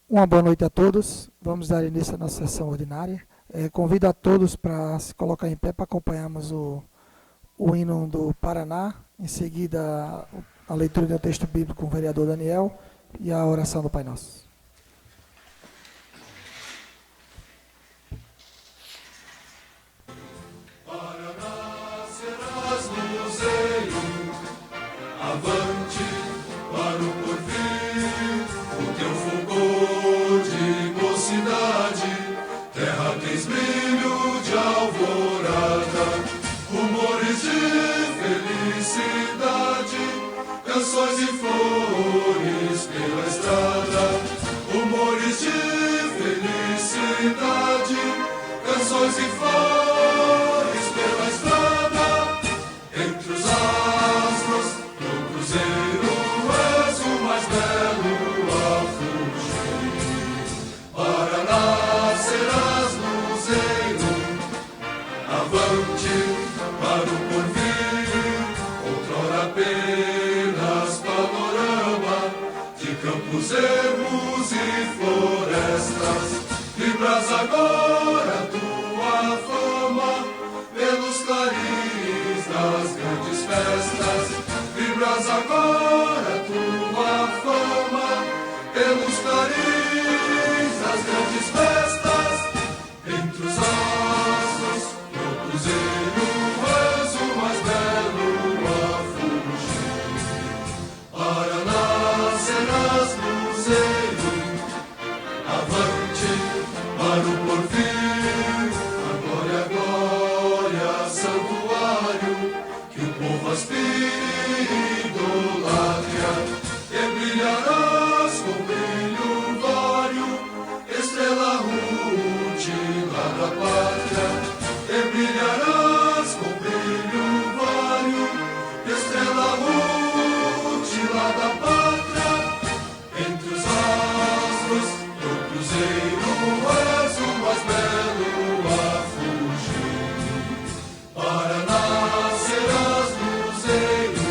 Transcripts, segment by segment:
Uma boa noite a todos. Vamos dar início à nossa sessão ordinária. Convido a todos para se colocar em pé para acompanharmos o hino do Paraná. Em seguida, a leitura do texto bíblico com o vereador Daniel e a oração do Pai Nosso. Canções e flores pela estrada, rumores de felicidade. Canções e flores pela estrada, entre os astros do cruzeiro és o mais belo a fugir. Paraná, serás luzeiro, avante para o porvir, outrora apenas campos, ermos e florestas, vibras agora tua fama, pelos clarins das grandes festas, vibras agora tua fama, pelos clarins das grandes festas, entre os astros do cruzeiro és o mais belo a fugir. Paraná, serás luzeiro, avante para o porvir, a glória, santuário, que o povo aspira e idolatria, e brilharás com brilho vário, estrela rútila da pátria, e brilharás com brilho vário, estrela rútila da pátria, entre os astros do cruzeiro és o mais belo a fugir. Paraná, serás luzeiro,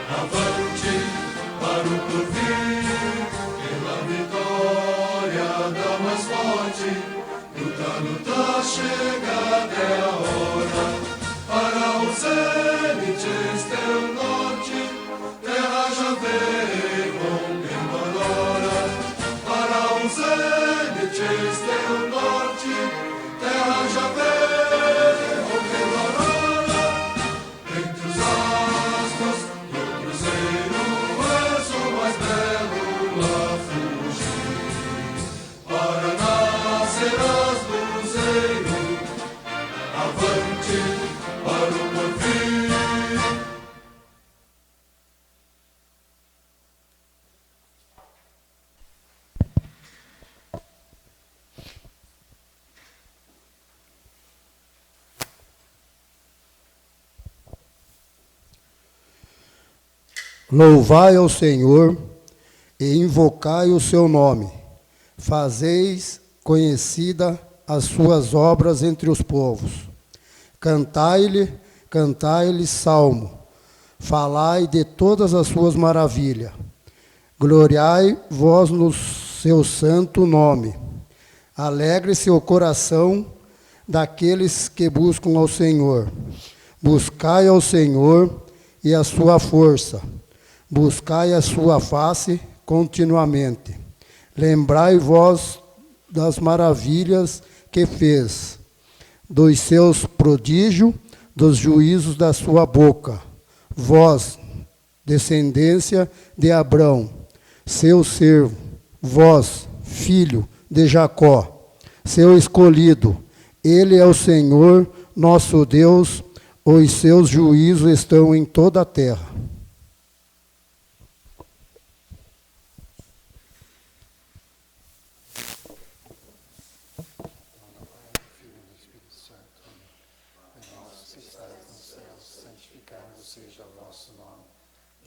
avante para o porvir, pela vitória da mais forte, luta, chegada é a hora, para os zênites teu norte, terra já vem rompendo agora, para os zênites teu norte, terra já vem rompendo agora, entre os astros do cruzeiro és o mais belo a fugir. Paraná, serás luzeiro, avante para o porvir. Louvai ao Senhor e invocai o seu nome. Fazeis conhecida as suas obras entre os povos. Cantai-lhe salmo. Falai de todas as suas maravilhas. Gloriai vós no seu santo nome. Alegre-se o coração daqueles que buscam ao Senhor. Buscai ao Senhor e a sua força. Buscai a sua face continuamente. Lembrai vós das maravilhas que fez, dos seus prodígios, dos juízos da sua boca. Vós, descendência de Abrão, seu servo, vós, filho de Jacó, seu escolhido. Ele é o Senhor, nosso Deus, os seus juízos estão em toda a terra. Seja o vosso nome,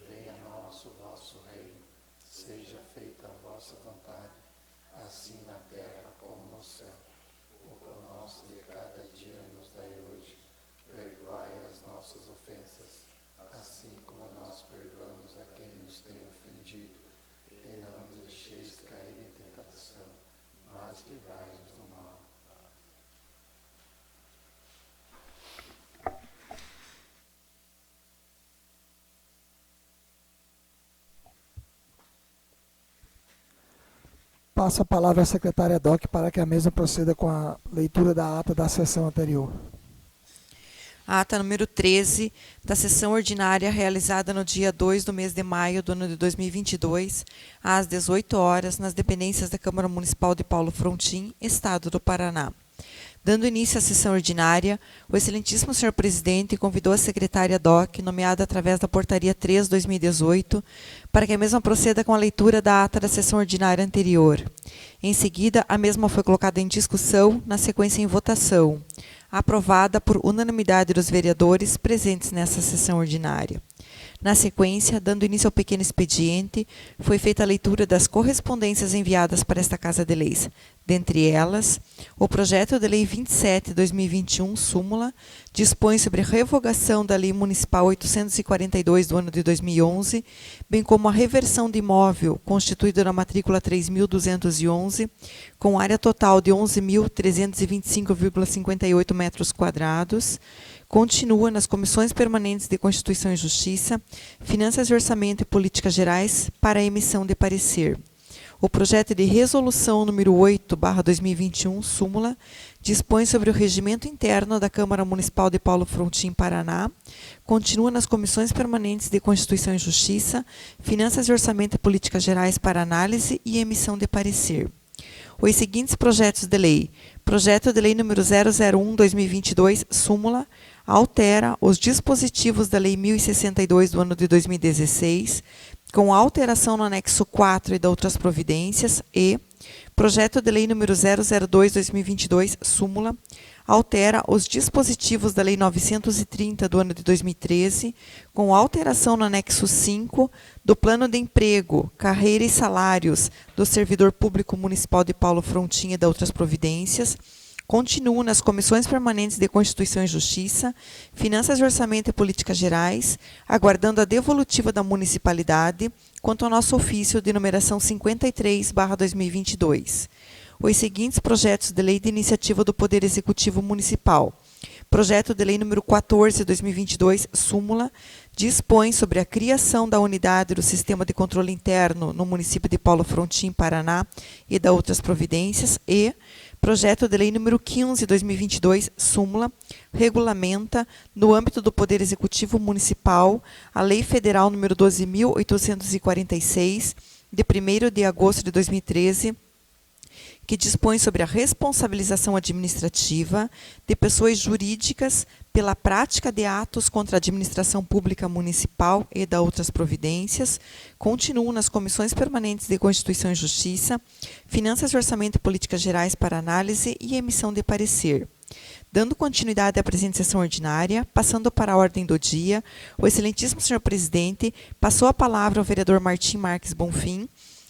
venha a nós o vosso reino, seja feita a vossa vontade, assim na terra como no céu. O pão nosso de cada dia nos dai hoje, perdoai as nossas ofensas, assim como Passo a palavra à secretária DOC para que a mesma proceda com a leitura da ata da sessão anterior. A ata número 13 da sessão ordinária realizada no dia 2 do mês de maio do ano de 2022, às 18 horas, nas dependências da Câmara Municipal de Paulo Frontin, Estado do Paraná. Dando início à sessão ordinária, o excelentíssimo senhor presidente convidou a secretária DOC, nomeada através da portaria 3/2018, para que a mesma proceda com a leitura da ata da sessão ordinária anterior. Em seguida, a mesma foi colocada em discussão, na sequência em votação, aprovada por unanimidade dos vereadores presentes nessa sessão ordinária. Na sequência, dando início ao pequeno expediente, foi feita a leitura das correspondências enviadas para esta Casa de Leis. Dentre elas, o projeto de Lei 27/2021, súmula, dispõe sobre a revogação da Lei Municipal 842 do ano de 2011, bem como a reversão de imóvel constituído na matrícula 3.211, com área total de 11.325,58 metros quadrados, continua nas comissões permanentes de Constituição e Justiça, Finanças e Orçamento e Políticas Gerais para a emissão de parecer. O projeto de resolução número 8/2021, súmula, dispõe sobre o regimento interno da Câmara Municipal de Paulo Frontin, Paraná, continua nas comissões permanentes de Constituição e Justiça, Finanças e Orçamento e Políticas Gerais para análise e emissão de parecer. Os seguintes projetos de lei. Projeto de lei número 001/2022, súmula, altera os dispositivos da Lei 1062 do ano de 2016, com alteração no anexo 4 e de outras providências, e projeto de lei número 002/2022, súmula, altera os dispositivos da Lei 930 do ano de 2013, com alteração no anexo 5 do Plano de Emprego, Carreira e Salários do Servidor Público Municipal de Paulo Frontin e de outras providências, continuo nas comissões permanentes de Constituição e Justiça, Finanças e Orçamento e Políticas Gerais, aguardando a devolutiva da municipalidade quanto ao nosso ofício de numeração 53/2022. Os seguintes projetos de lei de iniciativa do Poder Executivo Municipal. Projeto de lei número 14/2022, súmula, dispõe sobre a criação da unidade do Sistema de Controle Interno no município de Paulo Frontin, Paraná, e da outras providências, e projeto de lei número 15/2022, súmula, regulamenta, no âmbito do Poder Executivo Municipal, a Lei Federal número 12.846, de 1º de agosto de 2013, que dispõe sobre a responsabilização administrativa de pessoas jurídicas pela prática de atos contra a administração pública municipal e da outras providências, continuam nas comissões permanentes de Constituição e Justiça, Finanças e Orçamento e Políticas Gerais para análise e emissão de parecer. Dando continuidade à presente sessão ordinária, passando para a ordem do dia, o excelentíssimo senhor presidente passou a palavra ao vereador Martim Marques Bonfim,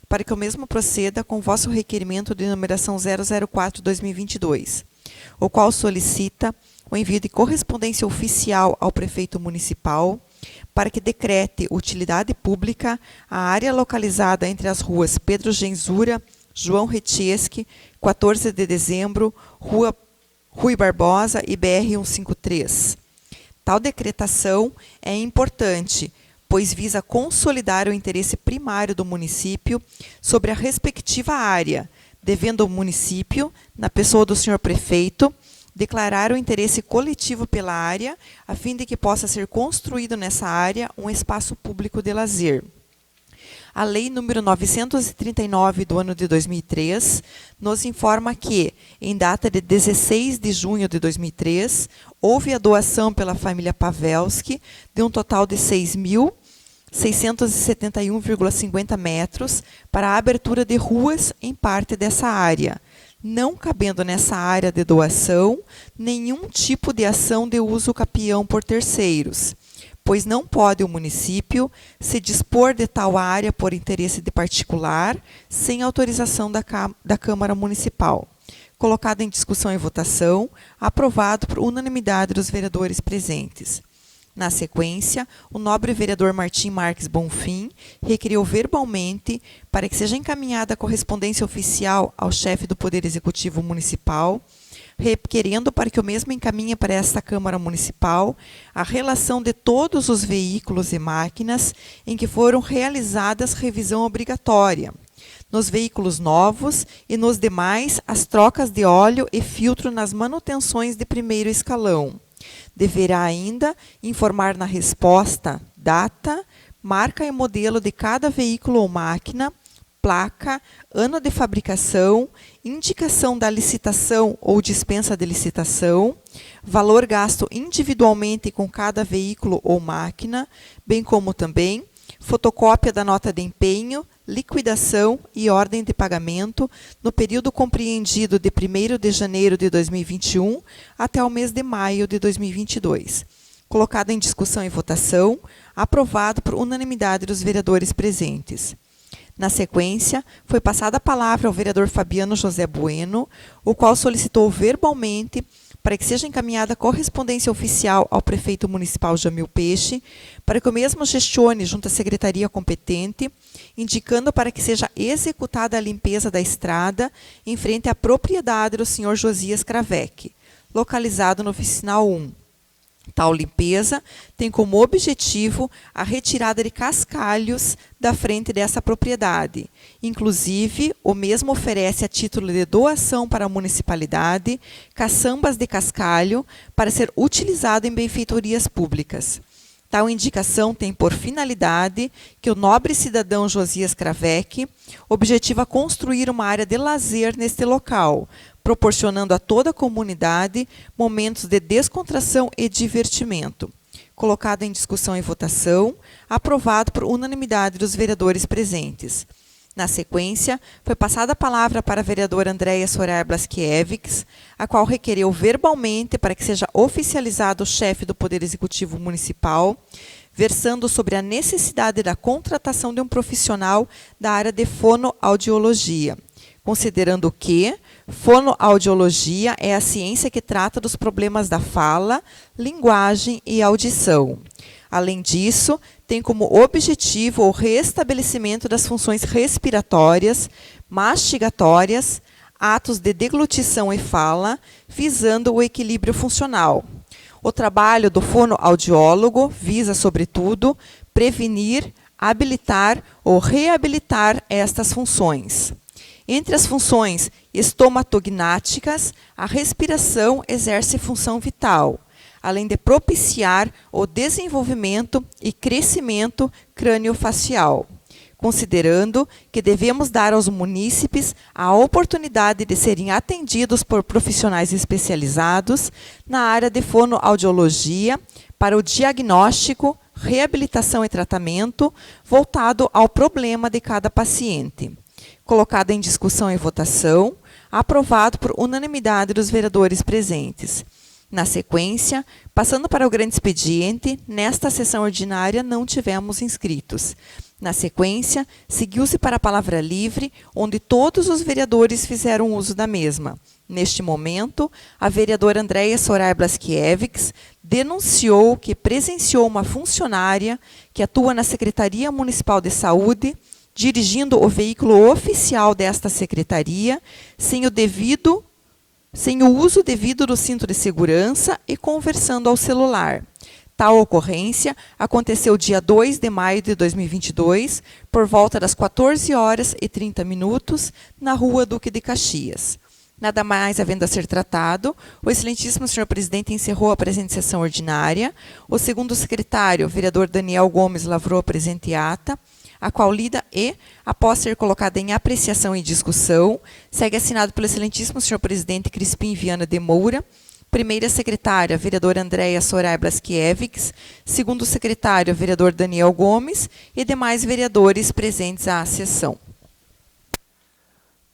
para que o mesmo proceda com o vosso requerimento de numeração 004/2022, o qual solicita o envio de correspondência oficial ao prefeito municipal para que decrete utilidade pública a área localizada entre as ruas Pedro Genzura, João Retieschi, 14 de dezembro, Rua Rui Barbosa e BR-153. Tal decretação é importante, pois visa consolidar o interesse primário do município sobre a respectiva área, devendo o município, na pessoa do senhor prefeito, declarar o interesse coletivo pela área, a fim de que possa ser construído nessa área um espaço público de lazer. A Lei nº 939 do ano de 2003 nos informa que, em data de 16 de junho de 2003, houve a doação pela família Pavelski de um total de 6.671,50 metros para a abertura de ruas em parte dessa área, não cabendo nessa área de doação nenhum tipo de ação de uso capião por terceiros, pois não pode o município se dispor de tal área por interesse de particular, sem autorização da Câmara Municipal. Colocado em discussão e votação, aprovado por unanimidade dos vereadores presentes. Na sequência, o nobre vereador Martim Marques Bonfim requeriu verbalmente para que seja encaminhada a correspondência oficial ao chefe do Poder Executivo Municipal, requerendo para que o mesmo encaminhe para esta Câmara Municipal a relação de todos os veículos e máquinas em que foram realizadas revisão obrigatória, Nos veículos novos e nos demais, as trocas de óleo e filtro nas manutenções de primeiro escalão. Deverá ainda informar na resposta data, marca e modelo de cada veículo ou máquina, placa, ano de fabricação, indicação da licitação ou dispensa de licitação, valor gasto individualmente com cada veículo ou máquina, bem como também fotocópia da nota de empenho, liquidação e ordem de pagamento no período compreendido de 1º de janeiro de 2021 até o mês de maio de 2022. Colocado em discussão e votação, aprovado por unanimidade dos vereadores presentes. Na sequência, foi passada a palavra ao vereador Fabiano José Bueno, o qual solicitou verbalmente para que seja encaminhada correspondência oficial ao prefeito municipal Jamil Peixe, para que o mesmo gestione junto à secretaria competente, indicando para que seja executada a limpeza da estrada em frente à propriedade do senhor Josias Cravec, localizado no vicinal 1. Tal limpeza tem como objetivo a retirada de cascalhos da frente dessa propriedade. Inclusive, o mesmo oferece a título de doação para a municipalidade caçambas de cascalho para ser utilizado em benfeitorias públicas. Tal indicação tem por finalidade que o nobre cidadão Josias Cravec objetiva construir uma área de lazer neste local, proporcionando a toda a comunidade momentos de descontração e divertimento. Colocado em discussão e votação, aprovado por unanimidade dos vereadores presentes. Na sequência, foi passada a palavra para a vereadora Andréia Soraya Blaskiewicz, a qual requereu verbalmente para que seja oficializado o chefe do Poder Executivo Municipal, versando sobre a necessidade da contratação de um profissional da área de fonoaudiologia, considerando que fonoaudiologia é a ciência que trata dos problemas da fala, linguagem e audição. Além disso, tem como objetivo o restabelecimento das funções respiratórias, mastigatórias, atos de deglutição e fala, visando o equilíbrio funcional. O trabalho do fonoaudiólogo visa, sobretudo, prevenir, habilitar ou reabilitar estas funções. Entre as funções estomatognáticas, a respiração exerce função vital, além de propiciar o desenvolvimento e crescimento crâniofacial, considerando que devemos dar aos munícipes a oportunidade de serem atendidos por profissionais especializados na área de fonoaudiologia para o diagnóstico, reabilitação e tratamento voltado ao problema de cada paciente. Colocado em discussão e votação, aprovado por unanimidade dos vereadores presentes. Na sequência, passando para o grande expediente, nesta sessão ordinária não tivemos inscritos. Na sequência, seguiu-se para a palavra livre, onde todos os vereadores fizeram uso da mesma. Neste momento, a vereadora Andréia Soraya Blaskiewicz denunciou que presenciou uma funcionária que atua na Secretaria Municipal de Saúde, dirigindo o veículo oficial desta secretaria, sem o uso devido do cinto de segurança e conversando ao celular. Tal ocorrência aconteceu dia 2 de maio de 2022, por volta das 14h30, na Rua Duque de Caxias. Nada mais havendo a ser tratado, o excelentíssimo senhor presidente encerrou a presente sessão ordinária. O segundo secretário, o vereador Daniel Gomes, lavrou a presente ata, a qual lida e, após ser colocada em apreciação e discussão, segue assinado pelo excelentíssimo senhor presidente Crispim Viana de Moura, primeira secretária, vereadora Andréia Soraya Blaskiewicz, segundo secretário, vereador Daniel Gomes e demais vereadores presentes à sessão.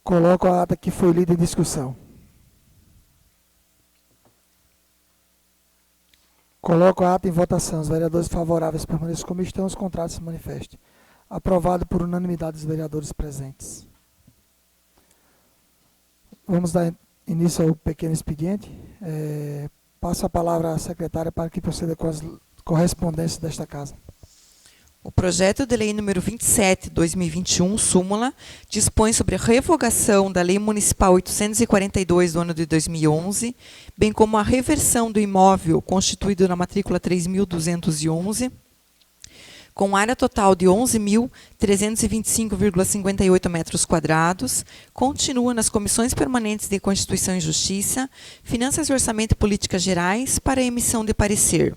Coloco a ata que foi lida em discussão. Coloco a ata em votação. Os vereadores favoráveis permaneçam como estão, os contrários se manifestem. Aprovado por unanimidade dos vereadores presentes. Vamos dar início ao pequeno expediente. Passo a palavra à secretária para que proceda com as correspondências desta casa. O projeto de lei número 27/2021, súmula, dispõe sobre a revogação da Lei Municipal 842 do ano de 2011, bem como a reversão do imóvel constituído na matrícula 3.211, com área total de 11.325,58 metros quadrados, continua nas comissões permanentes de Constituição e Justiça, Finanças e Orçamento e Políticas Gerais para emissão de parecer.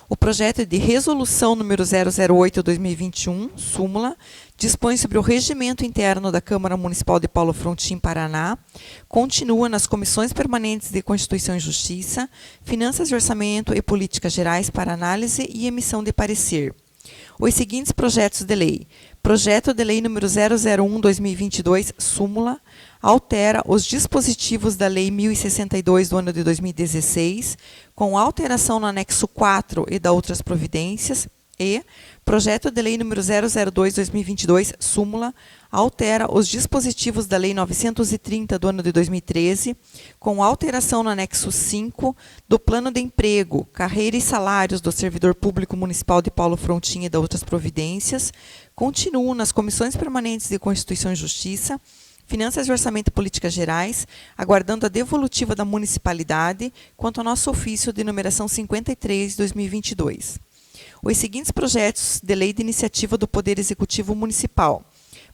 O projeto de resolução número 008/2021, súmula, dispõe sobre o regimento interno da Câmara Municipal de Paulo Frontin, Paraná, continua nas comissões permanentes de Constituição e Justiça, Finanças e Orçamento e Políticas Gerais para análise e emissão de parecer. Os seguintes projetos de lei. Projeto de lei número 001/2022, súmula, altera os dispositivos da Lei 1062 do ano de 2016, com alteração no anexo 4 e da outras providências, e projeto de lei número 002/2022, súmula, altera os dispositivos da Lei 930 do ano de 2013, com alteração no anexo 5 do Plano de Emprego, Carreira e Salários do Servidor Público Municipal de Paulo Frontin e da outras providências, continuam nas comissões permanentes de Constituição e Justiça, Finanças e Orçamento e Políticas Gerais, aguardando a devolutiva da municipalidade quanto ao nosso ofício de numeração 53/2022. Os seguintes projetos de lei de iniciativa do Poder Executivo Municipal.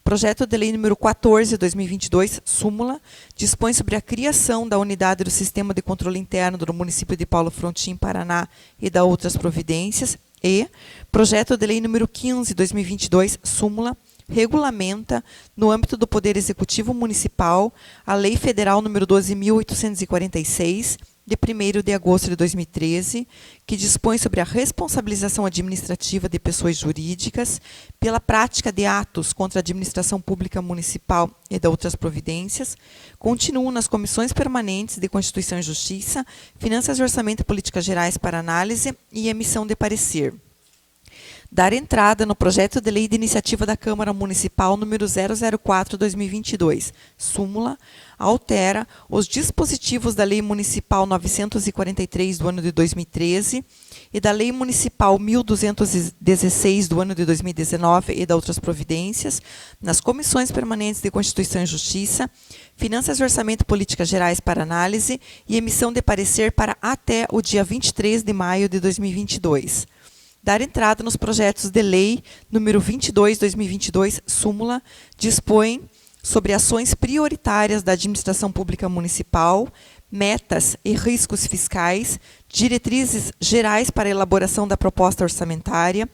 Projeto de lei número 14/2022, súmula, dispõe sobre a criação da unidade do Sistema de Controle Interno do município de Paulo Frontin, Paraná e da outras providências, e projeto de lei número 15/2022, súmula, regulamenta, no âmbito do Poder Executivo Municipal, a Lei Federal número 12.846, de 1º de agosto de 2013, que dispõe sobre a responsabilização administrativa de pessoas jurídicas pela prática de atos contra a administração pública municipal e de outras providências, continuam nas comissões permanentes de Constituição e Justiça, Finanças e Orçamento e Políticas Gerais para análise e emissão de parecer. Dar entrada no projeto de lei de iniciativa da Câmara Municipal número 004/2022, súmula, altera os dispositivos da Lei Municipal 943 do ano de 2013 e da Lei Municipal 1216 do ano de 2019 e da outras providências, nas comissões permanentes de Constituição e Justiça, Finanças e Orçamento e Políticas Gerais para análise e emissão de parecer para até o dia 23 de maio de 2022. Dar entrada nos projetos de lei número 22/2022, súmula, dispõe sobre ações prioritárias da administração pública municipal, metas e riscos fiscais, diretrizes gerais para a elaboração da proposta orçamentária,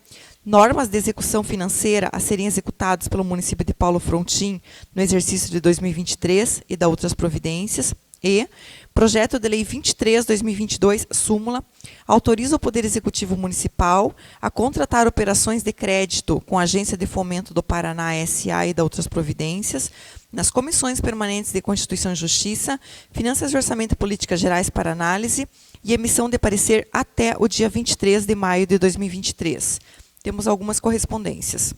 normas de execução financeira a serem executadas pelo município de Paulo Frontin no exercício de 2023 e da outras providências, e projeto de lei 23/2022, súmula, autoriza o Poder Executivo Municipal a contratar operações de crédito com a Agência de Fomento do Paraná S.A. e da outras providências, nas comissões permanentes de Constituição e Justiça, Finanças e Orçamento e Políticas Gerais para análise e emissão de parecer até o dia 23 de maio de 2023. Temos algumas correspondências.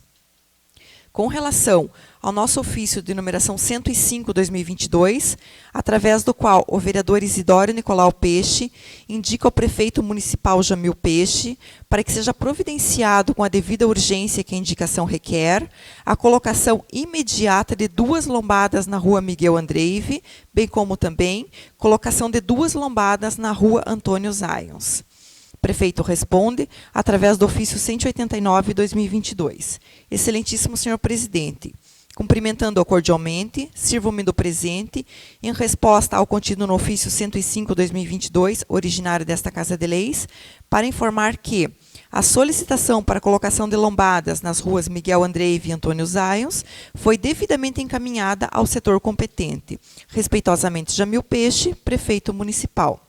Com relação ao nosso ofício de numeração 105/2022, através do qual o vereador Isidório Nicolau Peixe indica ao prefeito municipal Jamil Peixe, para que seja providenciado com a devida urgência que a indicação requer, a colocação imediata de 2 lombadas na rua Miguel Andreive, bem como também colocação de 2 lombadas na rua Antônio Zayons. Prefeito responde através do ofício 189/2022. Excelentíssimo senhor presidente, cumprimentando-o cordialmente, sirvo-me do presente, em resposta ao contido no ofício 105/2022, originário desta Casa de Leis, para informar que a solicitação para colocação de lombadas nas ruas Miguel Andreive e Antônio Zayons foi devidamente encaminhada ao setor competente. Respeitosamente, Jamil Peixe, prefeito municipal.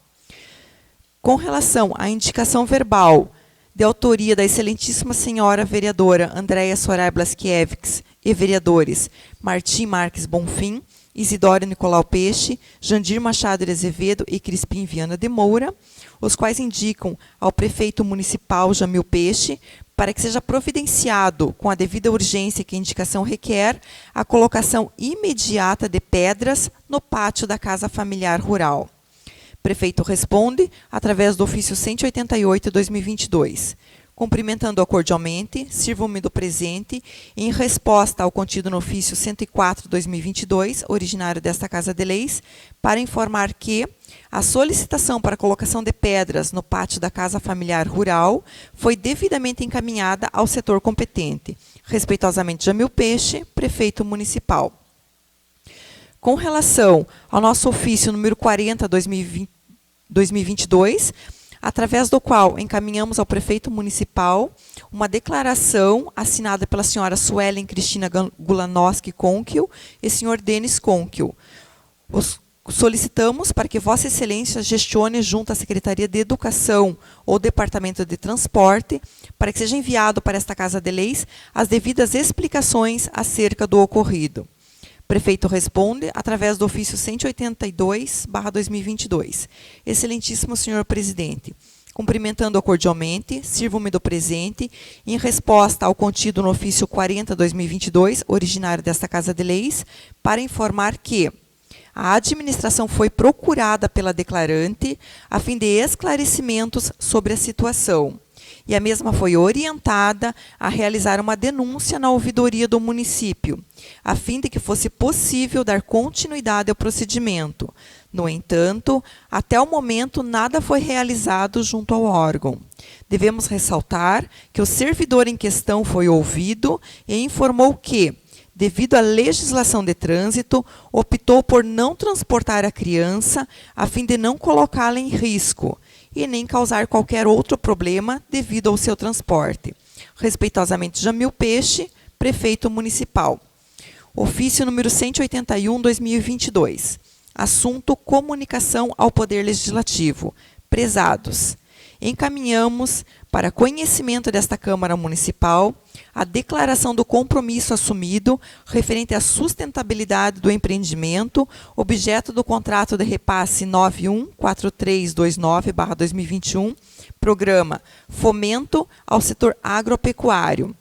Com relação à indicação verbal de autoria da excelentíssima senhora vereadora Andréia Soraya Blaskiewicz e vereadores Martim Marques Bonfim, Isidório Nicolau Peixe, Jandir Machado de Azevedo e Crispim Viana de Moura, os quais indicam ao prefeito municipal Jamil Peixe para que seja providenciado, com a devida urgência que a indicação requer, a colocação imediata de pedras no pátio da Casa Familiar Rural. Prefeito responde através do ofício 188/2022. cumprimentando-o cordialmente, sirvo-me do presente, em resposta ao contido no ofício 104/2022, originário desta Casa de Leis, para informar que a solicitação para colocação de pedras no pátio da Casa Familiar Rural foi devidamente encaminhada ao setor competente. Respeitosamente, Jamil Peixe, Prefeito Municipal. Com relação ao nosso ofício número 40/2022, através do qual encaminhamos ao Prefeito Municipal uma declaração assinada pela senhora Suelen Cristina Gulanoski Conquil e senhor Denis Conquil. Solicitamos para que Vossa Excelência gestione junto à Secretaria de Educação ou Departamento de Transporte para que seja enviado para esta Casa de Leis as devidas explicações acerca do ocorrido. Prefeito responde através do ofício 182/2022. Excelentíssimo senhor presidente, cumprimentando-o cordialmente, sirvo-me do presente, em resposta ao contido no ofício 40/2022, originário desta Casa de Leis, para informar que a administração foi procurada pela declarante a fim de esclarecimentos sobre a situação, e a mesma foi orientada a realizar uma denúncia na ouvidoria do município, a fim de que fosse possível dar continuidade ao procedimento. No entanto, até o momento nada foi realizado junto ao órgão. Devemos ressaltar que o servidor em questão foi ouvido e informou que, devido à legislação de trânsito, optou por não transportar a criança a fim de não colocá-la em risco e nem causar qualquer outro problema devido ao seu transporte. Respeitosamente, Jamil Peixe, Prefeito Municipal. Ofício número 181/2022. Assunto: comunicação ao Poder Legislativo. Prezados, encaminhamos para conhecimento desta Câmara Municipal a declaração do compromisso assumido referente à sustentabilidade do empreendimento, objeto do contrato de repasse 914329/2021, programa Fomento ao Setor Agropecuário.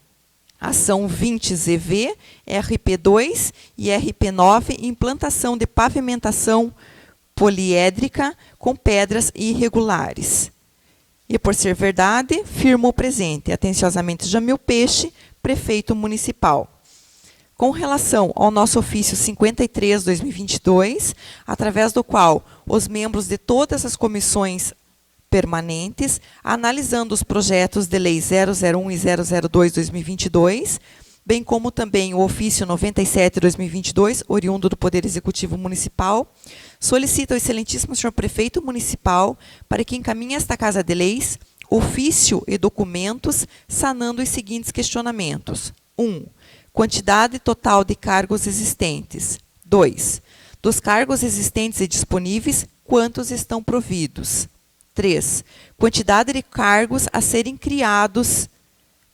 Ação 20ZV, RP2 e RP9, implantação de pavimentação poliédrica com pedras irregulares. E, por ser verdade, firmo o presente. Atenciosamente, Jamil Peixe, Prefeito Municipal. Com relação ao nosso ofício 53/2022, através do qual os membros de todas as comissões permanentes, analisando os projetos de lei 001 e 002/2022, bem como também o ofício 97/2022, oriundo do Poder Executivo Municipal, solicito ao excelentíssimo senhor Prefeito Municipal para que encaminhe esta Casa de Leis ofício e documentos sanando os seguintes questionamentos. 1. Quantidade total de cargos existentes. 2. Dos cargos existentes e disponíveis, quantos estão providos? 3. Quantidade de cargos a serem criados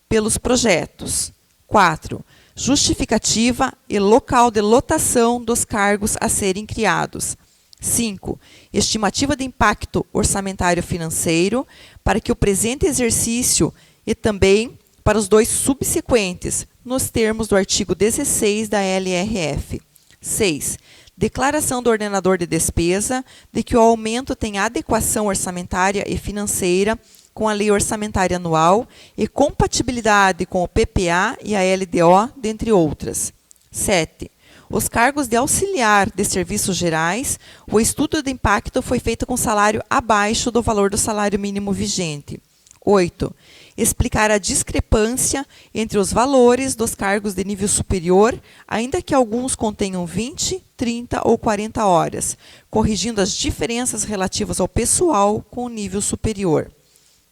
pelos projetos. 4. Justificativa e local de lotação dos cargos a serem criados. 5. Estimativa de impacto orçamentário financeiro para que o presente exercício e também para os 2 subsequentes, nos termos do artigo 16 da LRF. 6. Declaração do ordenador de despesa de que o aumento tem adequação orçamentária e financeira com a Lei Orçamentária Anual e compatibilidade com o PPA e a LDO, dentre outras. 7. Os cargos de auxiliar de serviços gerais, o estudo de impacto foi feito com salário abaixo do valor do salário mínimo vigente. 8. Explicar a discrepância entre os valores dos cargos de nível superior, ainda que alguns contenham 20, 30 ou 40 horas, corrigindo as diferenças relativas ao pessoal com nível superior.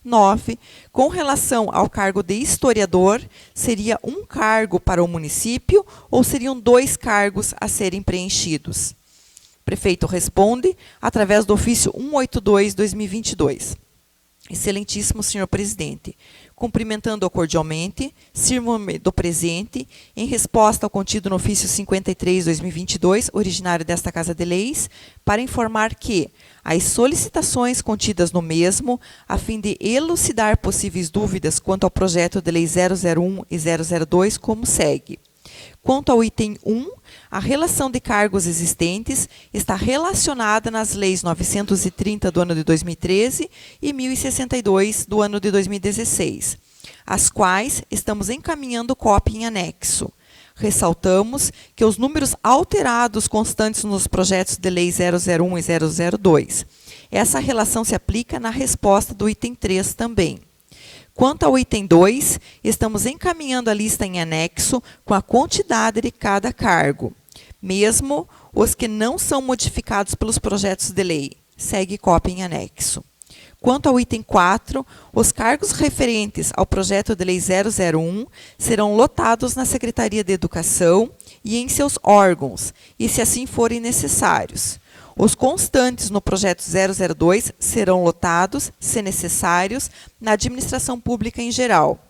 9. Com relação ao cargo de historiador, seria um cargo para o município ou seriam 2 cargos a serem preenchidos? Prefeito responde através do ofício 182/2022. Excelentíssimo senhor presidente, cumprimentando-o cordialmente, sirvo-me do presente, em resposta ao contido no ofício 53/2022, originário desta Casa de Leis, para informar que as solicitações contidas no mesmo, a fim de elucidar possíveis dúvidas quanto ao projeto de lei 001 e 002, como segue. Quanto ao item 1, a relação de cargos existentes está relacionada nas leis 930 do ano de 2013 e 1062 do ano de 2016. as quais estamos encaminhando cópia em anexo. Ressaltamos que os números alterados constantes nos projetos de lei 001 e 002. Essa relação se aplica na resposta do item 3 também. Quanto ao item 2, estamos encaminhando a lista em anexo com a quantidade de cada cargo, mesmo os que não são modificados pelos projetos de lei. Segue cópia em anexo. Quanto ao item 4, os cargos referentes ao projeto de lei 001 serão lotados na Secretaria de Educação e em seus órgãos, e se assim forem necessários. Os constantes no projeto 002 serão lotados, se necessários, na administração pública em geral.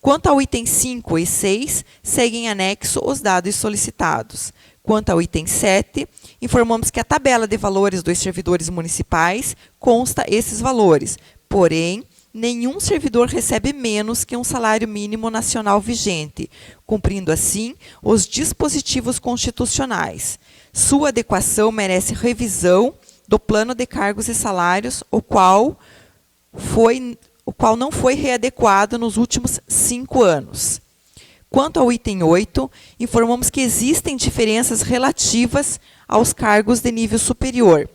Quanto ao item 5 e 6, seguem em anexo os dados solicitados. Quanto ao item 7, informamos que a tabela de valores dos servidores municipais consta esses valores, porém, nenhum servidor recebe menos que um salário mínimo nacional vigente, cumprindo assim os dispositivos constitucionais. Sua adequação merece revisão do plano de cargos e salários, o qual não foi readequado nos últimos 5 anos. Quanto ao item 8, informamos que existem diferenças relativas aos cargos de nível superior.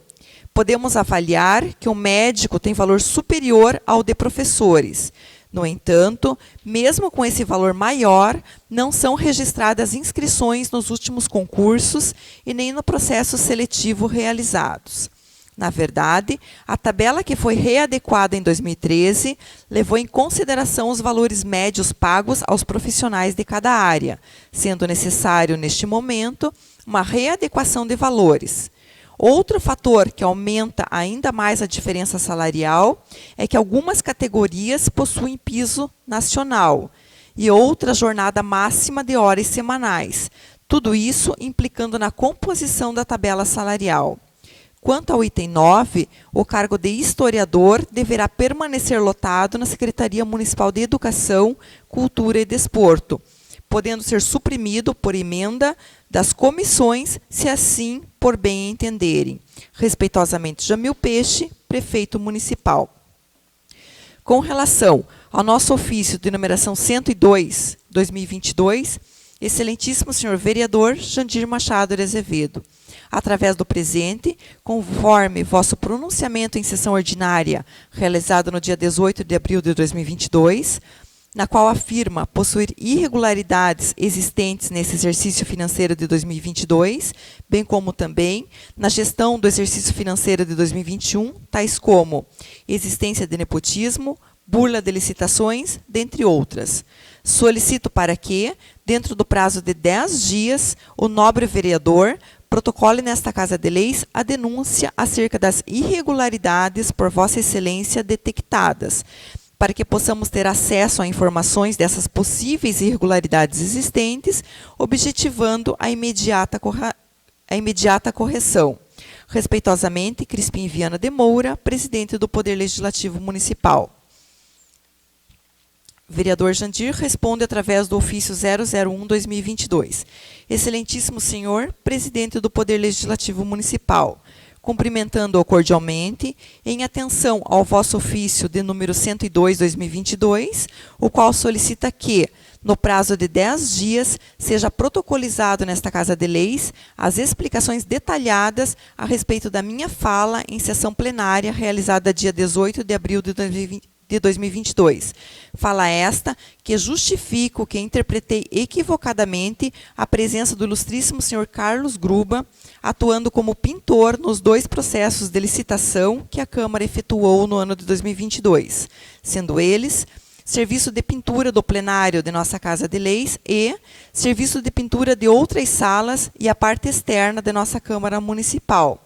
Podemos avaliar que o médico tem valor superior ao de professores. No entanto, mesmo com esse valor maior, não são registradas inscrições nos últimos concursos e nem no processo seletivo realizados. Na verdade, a tabela que foi readequada em 2013 levou em consideração os valores médios pagos aos profissionais de cada área, sendo necessário, neste momento, uma readequação de valores. Outro fator que aumenta ainda mais a diferença salarial é que algumas categorias possuem piso nacional e outra jornada máxima de horas semanais, tudo isso implicando na composição da tabela salarial. Quanto ao item 9, o cargo de historiador deverá permanecer lotado na Secretaria Municipal de Educação, Cultura e Desporto, podendo ser suprimido por emenda das comissões, se assim por bem entenderem. Respeitosamente, Jamil Peixe, Prefeito Municipal. Com relação ao nosso ofício de numeração 102, 2022, Excelentíssimo senhor vereador Jandir Machado de Azevedo, através do presente, conforme vosso pronunciamento em sessão ordinária, realizado no dia 18 de abril de 2022, na qual afirma possuir irregularidades existentes nesse exercício financeiro de 2022, bem como também na gestão do exercício financeiro de 2021, tais como existência de nepotismo, burla de licitações, dentre outras. Solicito para que, dentro do prazo de 10 dias, o nobre vereador protocole nesta Casa de Leis a denúncia acerca das irregularidades por Vossa Excelência detectadas, para que possamos ter acesso a informações dessas possíveis irregularidades existentes, objetivando a imediata correção. Respeitosamente, Crispim Viana de Moura, presidente do Poder Legislativo Municipal. Vereador Jandir responde através do ofício 001/2022. Excelentíssimo senhor, presidente do Poder Legislativo Municipal, cumprimentando-o cordialmente, em atenção ao vosso ofício de número 102/2022, o qual solicita que, no prazo de 10 dias, seja protocolizado nesta Casa de Leis as explicações detalhadas a respeito da minha fala em sessão plenária realizada dia 18 de abril de 2022. Fala esta que justifico que interpretei equivocadamente a presença do ilustríssimo senhor Carlos Gruba, atuando como pintor nos 2 processos de licitação que a Câmara efetuou no ano de 2022, sendo eles serviço de pintura do plenário de nossa Casa de Leis e serviço de pintura de outras salas e a parte externa de nossa Câmara Municipal.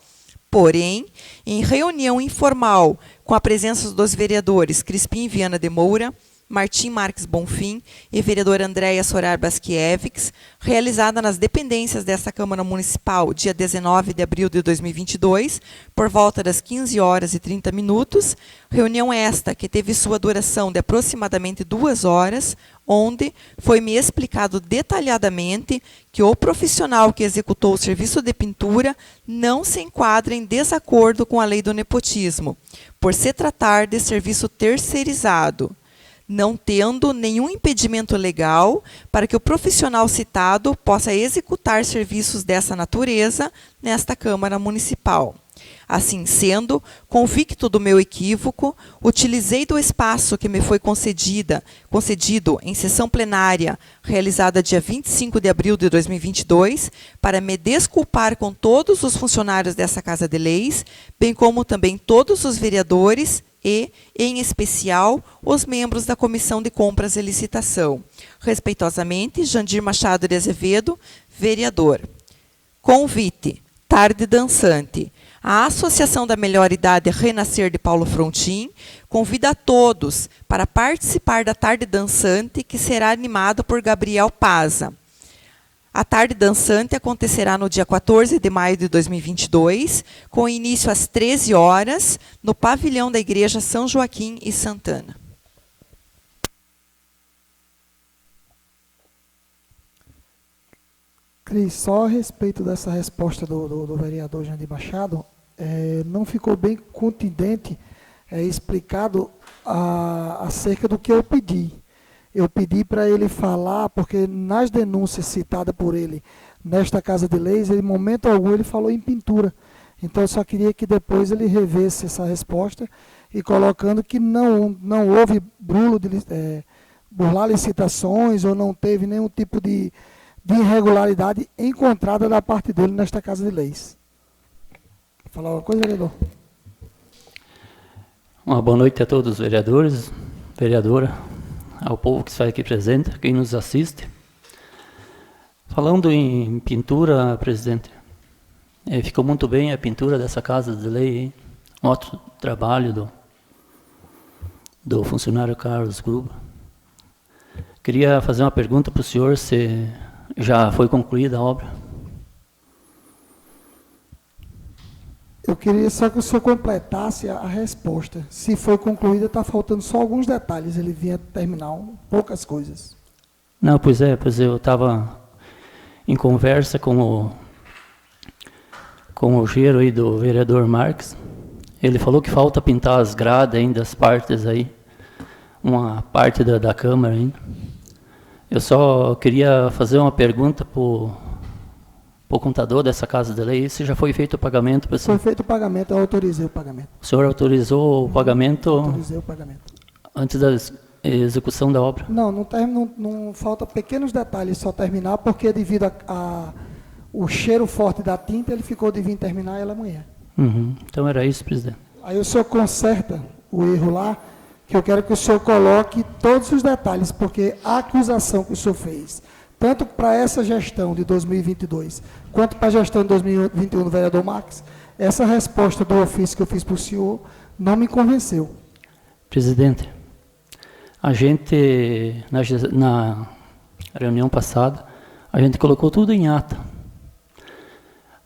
Porém, em reunião informal com a presença dos vereadores Crispim Viana de Moura, Martim Marques Bonfim e vereadora Andréia Sorar Baskiewicz, realizada nas dependências desta Câmara Municipal, dia 19 de abril de 2022, por volta das 15h30, reunião esta que teve sua duração de aproximadamente 2 horas, onde foi-me explicado detalhadamente que o profissional que executou o serviço de pintura não se enquadra em desacordo com a lei do nepotismo, por se tratar de serviço terceirizado. não tendo nenhum impedimento legal para que o profissional citado possa executar serviços dessa natureza nesta Câmara Municipal. Assim sendo, convicto do meu equívoco, utilizei do espaço que me foi concedido em sessão plenária realizada dia 25 de abril de 2022 para me desculpar com todos os funcionários dessa Casa de Leis, bem como também todos os vereadores e, em especial, os membros da Comissão de Compras e Licitação. Respeitosamente, Jandir Machado de Azevedo, vereador. Convite. Tarde Dançante. A Associação da Melhor Idade Renascer de Paulo Frontin convida a todos para participar da Tarde Dançante, que será animada por Gabriel Paza. A Tarde Dançante acontecerá no dia 14 de maio de 2022, com início às 13 horas, no pavilhão da Igreja São Joaquim e Santana. Cris, só a respeito dessa resposta do vereador Jandir Machado, não ficou bem contundente explicado acerca do que eu pedi. Eu pedi para ele falar, porque nas denúncias citadas por ele nesta Casa de Leis, em momento algum ele falou em pintura. Então eu só queria que depois ele revesse essa resposta e colocando que não houve burlar licitações ou não teve nenhum tipo de irregularidade encontrada da parte dele nesta Casa de Leis. Falar uma coisa, vereador? Uma boa noite a todos os vereadores, vereadora, ao povo que está aqui presente, quem nos assiste. Falando em pintura, presidente, ficou muito bem a pintura dessa Casa de Lei, hein? Outro trabalho do funcionário Carlos Gruba. Queria fazer uma pergunta para o senhor, se já foi concluída a obra. Eu queria só que o senhor completasse a resposta. Se foi concluída, está faltando só alguns detalhes. Ele vinha terminar poucas coisas. Não, pois eu estava em conversa com o Gero aí do vereador Marques. Ele falou que falta pintar as grades ainda, as partes aí, uma parte da Câmara ainda. Eu só queria fazer uma pergunta para o contador dessa Casa de Lei, se já foi feito o pagamento. Foi feito o pagamento, eu autorizei o pagamento. O senhor autorizou o pagamento? Autorizei o pagamento. Antes da execução da obra? Não falta pequenos detalhes só terminar, porque devido o cheiro forte da tinta, ele ficou de vir terminar ela amanhã. Então era isso, presidente. Aí o senhor conserta o erro lá, que eu quero que o senhor coloque todos os detalhes, porque a acusação que o senhor fez, tanto para essa gestão de 2022, quanto para a gestão de 2021 do vereador Marques, essa resposta do ofício que eu fiz para o senhor não me convenceu. Presidente, a gente, na reunião passada, a gente colocou tudo em ata.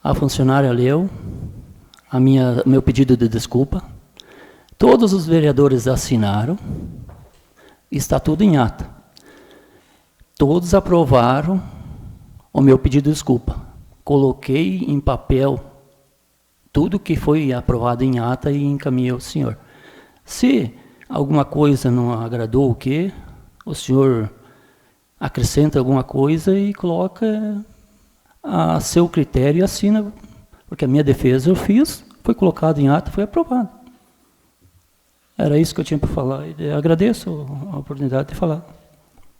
A funcionária leu meu pedido de desculpa, todos os vereadores assinaram, está tudo em ata. Todos aprovaram o meu pedido de desculpa. Coloquei em papel tudo que foi aprovado em ata e encaminhei ao senhor. Se alguma coisa não agradou, o senhor acrescenta alguma coisa e coloca a seu critério e assina, porque a minha defesa eu fiz, foi colocado em ata, foi aprovado. Era isso que eu tinha para falar. E agradeço a oportunidade de falar.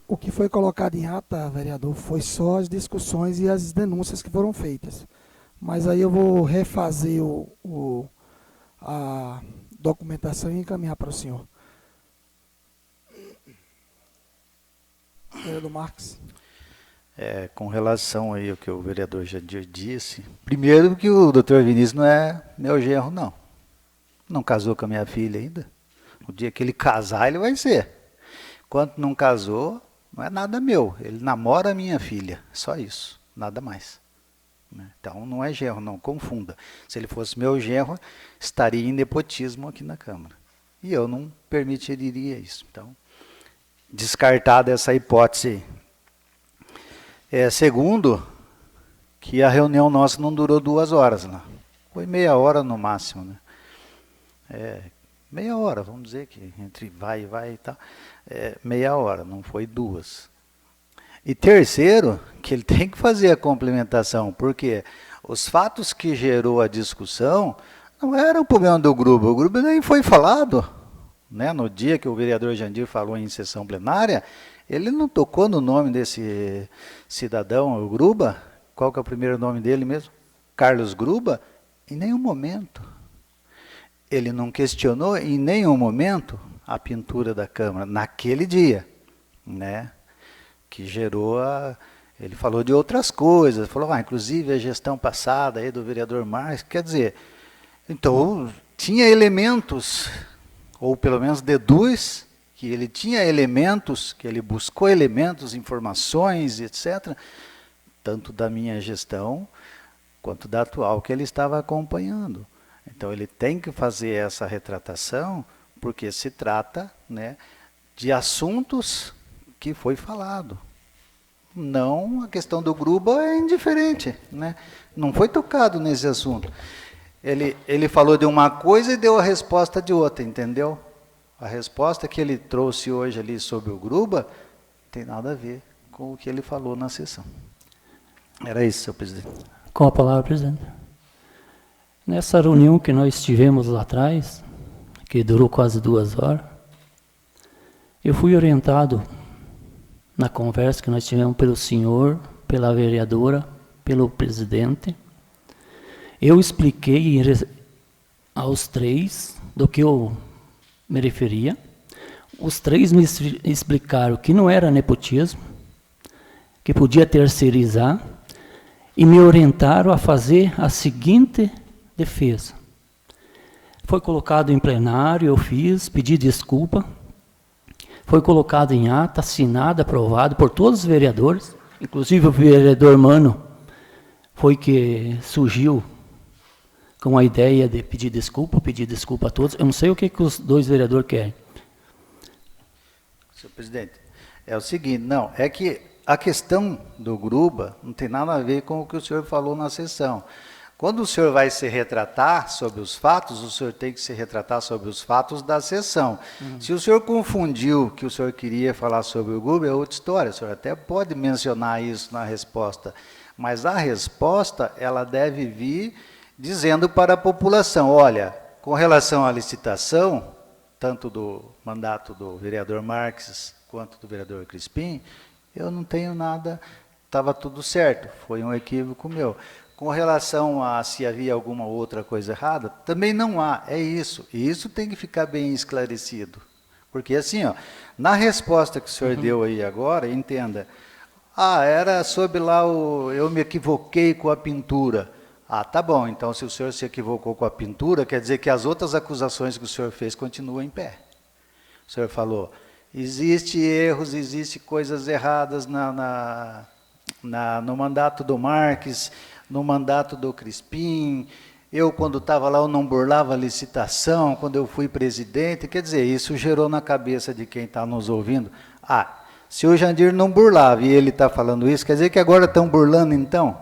O que foi colocado em ata, vereador, foi só as discussões e as denúncias que foram feitas. Mas aí eu vou refazer a documentação e encaminhar para o senhor. Vereador Marques. Com relação aí ao que o vereador Jandir disse, primeiro que o doutor Vinícius não é meu genro, não. Não casou com a minha filha ainda. O dia que ele casar, ele vai ser. Enquanto não casou, não é nada meu. Ele namora a minha filha, só isso, nada mais. Então não é genro, não confunda. Se ele fosse meu genro, estaria em nepotismo aqui na Câmara. E eu não permitiria isso. Então, descartada essa hipótese. Segundo, que a reunião nossa não durou 2 horas lá. Foi meia hora no máximo, né? meia hora, vamos dizer que entre vai e vai e tal, meia hora, não foi 2. E terceiro, que ele tem que fazer a complementação, porque os fatos que gerou a discussão não era o problema do grupo, o grupo nem foi falado, né? No dia que o vereador Jandir falou em sessão plenária, ele não tocou no nome desse cidadão, o Gruba. Qual que é o primeiro nome dele mesmo? Carlos Gruba, em nenhum momento. Ele não questionou em nenhum momento a pintura da Câmara, naquele dia, né? Que gerou ele falou de outras coisas, falou, inclusive a gestão passada aí do vereador Marques, quer dizer, então tinha elementos, ou pelo menos deduz, que ele tinha elementos, que ele buscou elementos, informações, etc., tanto da minha gestão, quanto da atual que ele estava acompanhando. Então ele tem que fazer essa retratação, porque se trata, né, de assuntos que foi falado. Não, a questão do Gruba é indiferente, né? Não foi tocado nesse assunto. Ele falou de uma coisa e deu a resposta de outra, entendeu? A resposta que ele trouxe hoje ali sobre o Gruba tem nada a ver com o que ele falou na sessão. Era isso, senhor presidente. Com a palavra, presidente. Nessa reunião que nós tivemos lá atrás, que durou quase 2 horas, eu fui orientado na conversa que nós tivemos pelo senhor, pela vereadora, pelo presidente. Eu expliquei aos 3 do que eu me referia. Os 3 me explicaram que não era nepotismo, que podia terceirizar, e me orientaram a fazer a seguinte defesa. Foi colocado em plenário, eu fiz, pedi desculpa, foi colocado em ata, assinado, aprovado por todos os vereadores, inclusive o vereador Mano foi que surgiu com a ideia de pedir desculpa a todos. Eu não sei o que os 2 vereadores querem. Senhor presidente, é o seguinte, não, é que a questão do Gruba não tem nada a ver com o que o senhor falou na sessão. Quando o senhor vai se retratar sobre os fatos, o senhor tem que se retratar sobre os fatos da sessão. Se o senhor confundiu que o senhor queria falar sobre o Gruba, é outra história. O senhor até pode mencionar isso na resposta. Mas a resposta, ela deve vir dizendo para a população, olha, com relação à licitação, tanto do mandato do vereador Marques quanto do vereador Crispim, eu não tenho nada, estava tudo certo, foi um equívoco meu. Com relação a se havia alguma outra coisa errada, também não há, é isso. E isso tem que ficar bem esclarecido. Porque assim, na resposta que o senhor deu aí agora, entenda, era sobre lá eu me equivoquei com a pintura. Tá bom, então se o senhor se equivocou com a pintura, quer dizer que as outras acusações que o senhor fez continuam em pé. O senhor falou, existem erros, existem coisas erradas no mandato do Marques, no mandato do Crispim, eu quando estava lá eu não burlava a licitação, quando eu fui presidente, quer dizer, isso gerou na cabeça de quem está nos ouvindo, se o Jandir não burlava e ele está falando isso, quer dizer que agora estão burlando então?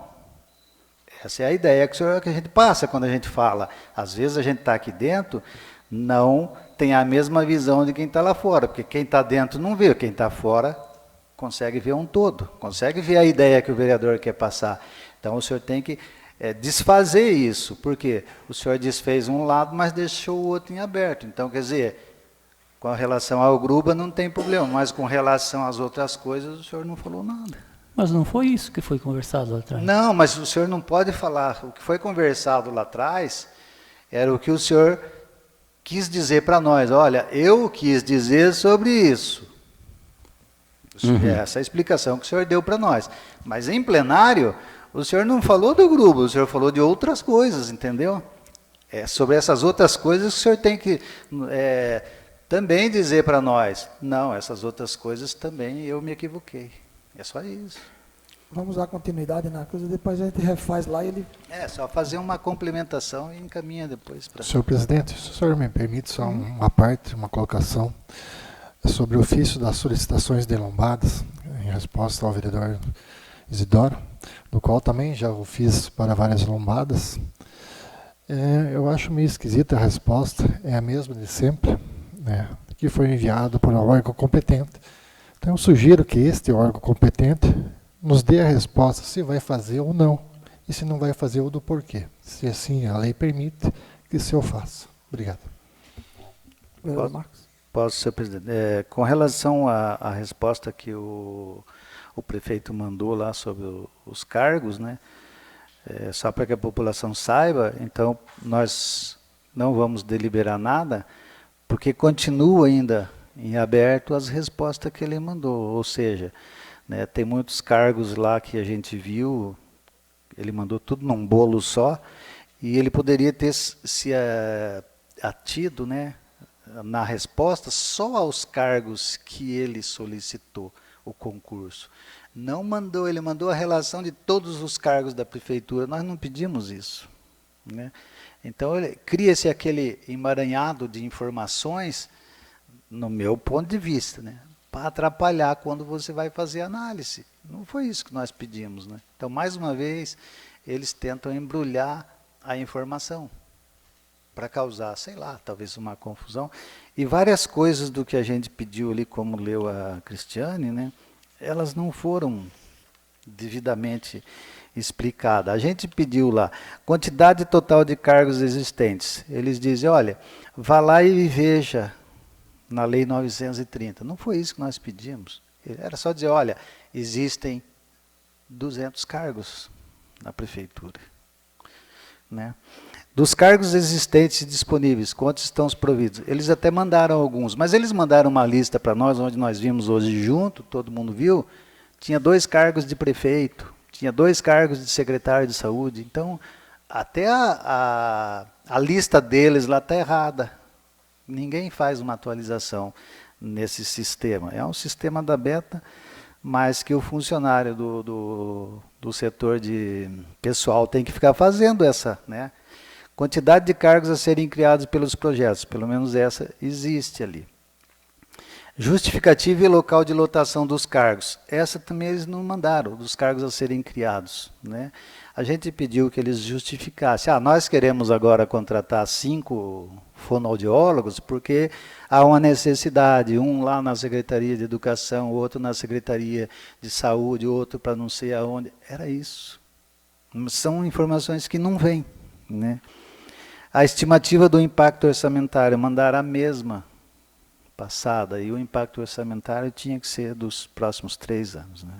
Essa é a ideia que a gente passa quando a gente fala. Às vezes a gente está aqui dentro, não tem a mesma visão de quem está lá fora, porque quem está dentro não vê, quem está fora consegue ver um todo, consegue ver a ideia que o vereador quer passar. Então o senhor tem que desfazer isso, porque o senhor desfez um lado, mas deixou o outro em aberto. Então, quer dizer, com relação ao Gruba não tem problema, mas com relação às outras coisas o senhor não falou nada. Mas não foi isso que foi conversado lá atrás. Não, mas o senhor não pode falar. O que foi conversado lá atrás era o que o senhor quis dizer para nós. Olha, eu quis dizer sobre isso. Essa é a explicação que o senhor deu para nós. Mas em plenário, o senhor não falou do Gruba, o senhor falou de outras coisas, entendeu? Sobre essas outras coisas que o senhor tem que também dizer para nós. Não, essas outras coisas também eu me equivoquei. É só isso. Vamos dar continuidade na coisa, depois a gente refaz lá e ele... Só fazer uma complementação e encaminha depois para... Senhor presidente, se o senhor me permite só uma parte, uma colocação sobre o ofício das solicitações de lombadas, em resposta ao vereador Isidoro, do qual também já o fiz para várias lombadas. Eu acho meio esquisita a resposta, é a mesma de sempre, né, que foi enviado por um órgão competente. Então eu sugiro que este órgão competente nos dê a resposta se vai fazer ou não, e se não vai fazer ou do porquê. Se assim a lei permite, que se eu faça. Obrigado. Marcos. Posso, senhor presidente. Com relação à resposta que o prefeito mandou lá sobre os cargos, né? Só para que a população saiba, então nós não vamos deliberar nada, porque continua ainda em aberto as respostas que ele mandou. Ou seja, né, tem muitos cargos lá que a gente viu, ele mandou tudo num bolo só, e ele poderia ter se atido, né, na resposta só aos cargos que ele solicitou o concurso. Não mandou, ele mandou a relação de todos os cargos da prefeitura. Nós não pedimos isso, né? Então cria-se aquele emaranhado de informações, no meu ponto de vista, né, para atrapalhar quando você vai fazer análise. Não foi isso que nós pedimos, né? Então, mais uma vez, eles tentam embrulhar a informação para causar, sei lá, talvez uma confusão. E várias coisas do que a gente pediu ali, como leu a Cristiane, né, elas não foram devidamente explicadas. A gente pediu lá, quantidade total de cargos existentes. Eles dizem, olha, vá lá e veja na Lei 930. Não foi isso que nós pedimos. Era só dizer, olha, existem 200 cargos na prefeitura, né? Dos cargos existentes e disponíveis, quantos estão os providos? Eles até mandaram alguns, mas eles mandaram uma lista para nós, onde nós vimos hoje junto, todo mundo viu, tinha 2 cargos de prefeito, tinha 2 cargos de secretário de saúde, então até a lista deles lá está errada. Ninguém faz uma atualização nesse sistema. É um sistema da Beta, mas que o funcionário do setor de pessoal tem que ficar fazendo essa, né? Quantidade de cargos a serem criados pelos projetos, pelo menos essa existe ali. Justificativa e local de lotação dos cargos. Essa também eles não mandaram, dos cargos a serem criados, né? A gente pediu que eles justificassem. Nós queremos agora contratar 5 fonoaudiólogos porque há uma necessidade, um lá na Secretaria de Educação, outro na Secretaria de Saúde, outro para não sei aonde. Era isso. São informações que não vêm, né? A estimativa do impacto orçamentário, mandaram a mesma passada, e o impacto orçamentário tinha que ser dos próximos 3 anos. Né?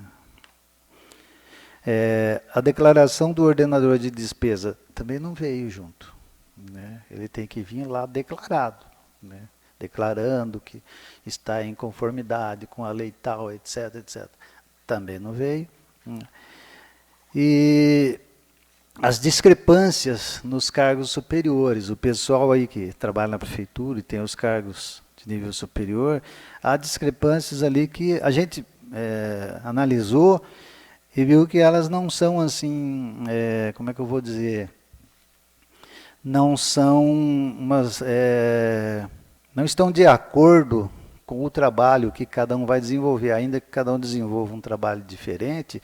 A declaração do ordenador de despesa também não veio junto. Né? Ele tem que vir lá declarado, né? Declarando que está em conformidade com a lei tal, etc, etc. Também não veio. E as discrepâncias nos cargos superiores, o pessoal aí que trabalha na prefeitura e tem os cargos de nível superior, há discrepâncias ali que a gente analisou e viu que elas não são assim, como é que eu vou dizer, não são não estão de acordo com o trabalho que cada um vai desenvolver, ainda que cada um desenvolva um trabalho diferente.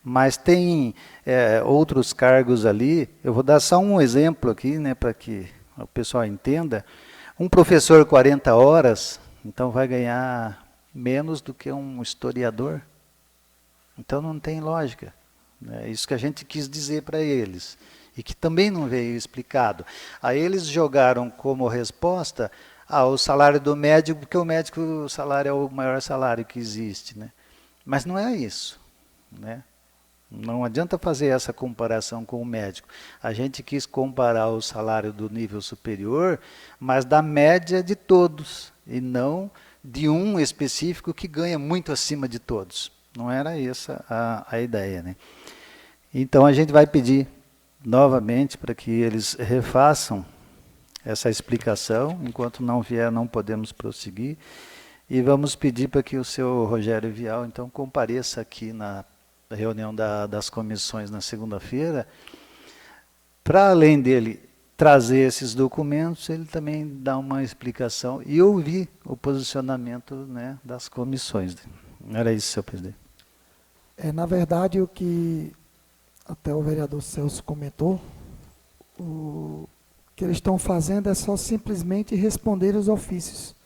Mas tem outros cargos ali, eu vou dar só um exemplo aqui, né, para que o pessoal entenda. Um professor 40 horas, então vai ganhar menos do que um historiador. Então não tem lógica. É isso que a gente quis dizer para eles, e que também não veio explicado. Aí eles jogaram como resposta o salário do médico, porque o médico, o salário é o maior salário que existe. Né? Mas não é isso, né? Não adianta fazer essa comparação com o médico. A gente quis comparar o salário do nível superior, mas da média de todos, e não de um específico que ganha muito acima de todos. Não era essa a ideia. Né? Então a gente vai pedir novamente para que eles refaçam essa explicação. Enquanto não vier, não podemos prosseguir. E vamos pedir para que o senhor Rogério Vial, então, compareça aqui na reunião das comissões na segunda-feira, para além dele trazer esses documentos, ele também dá uma explicação e ouvir o posicionamento, né, das comissões. Era isso, senhor presidente. Na verdade, o que até o vereador Celso comentou, que eles estão fazendo é só simplesmente responder os ofícios.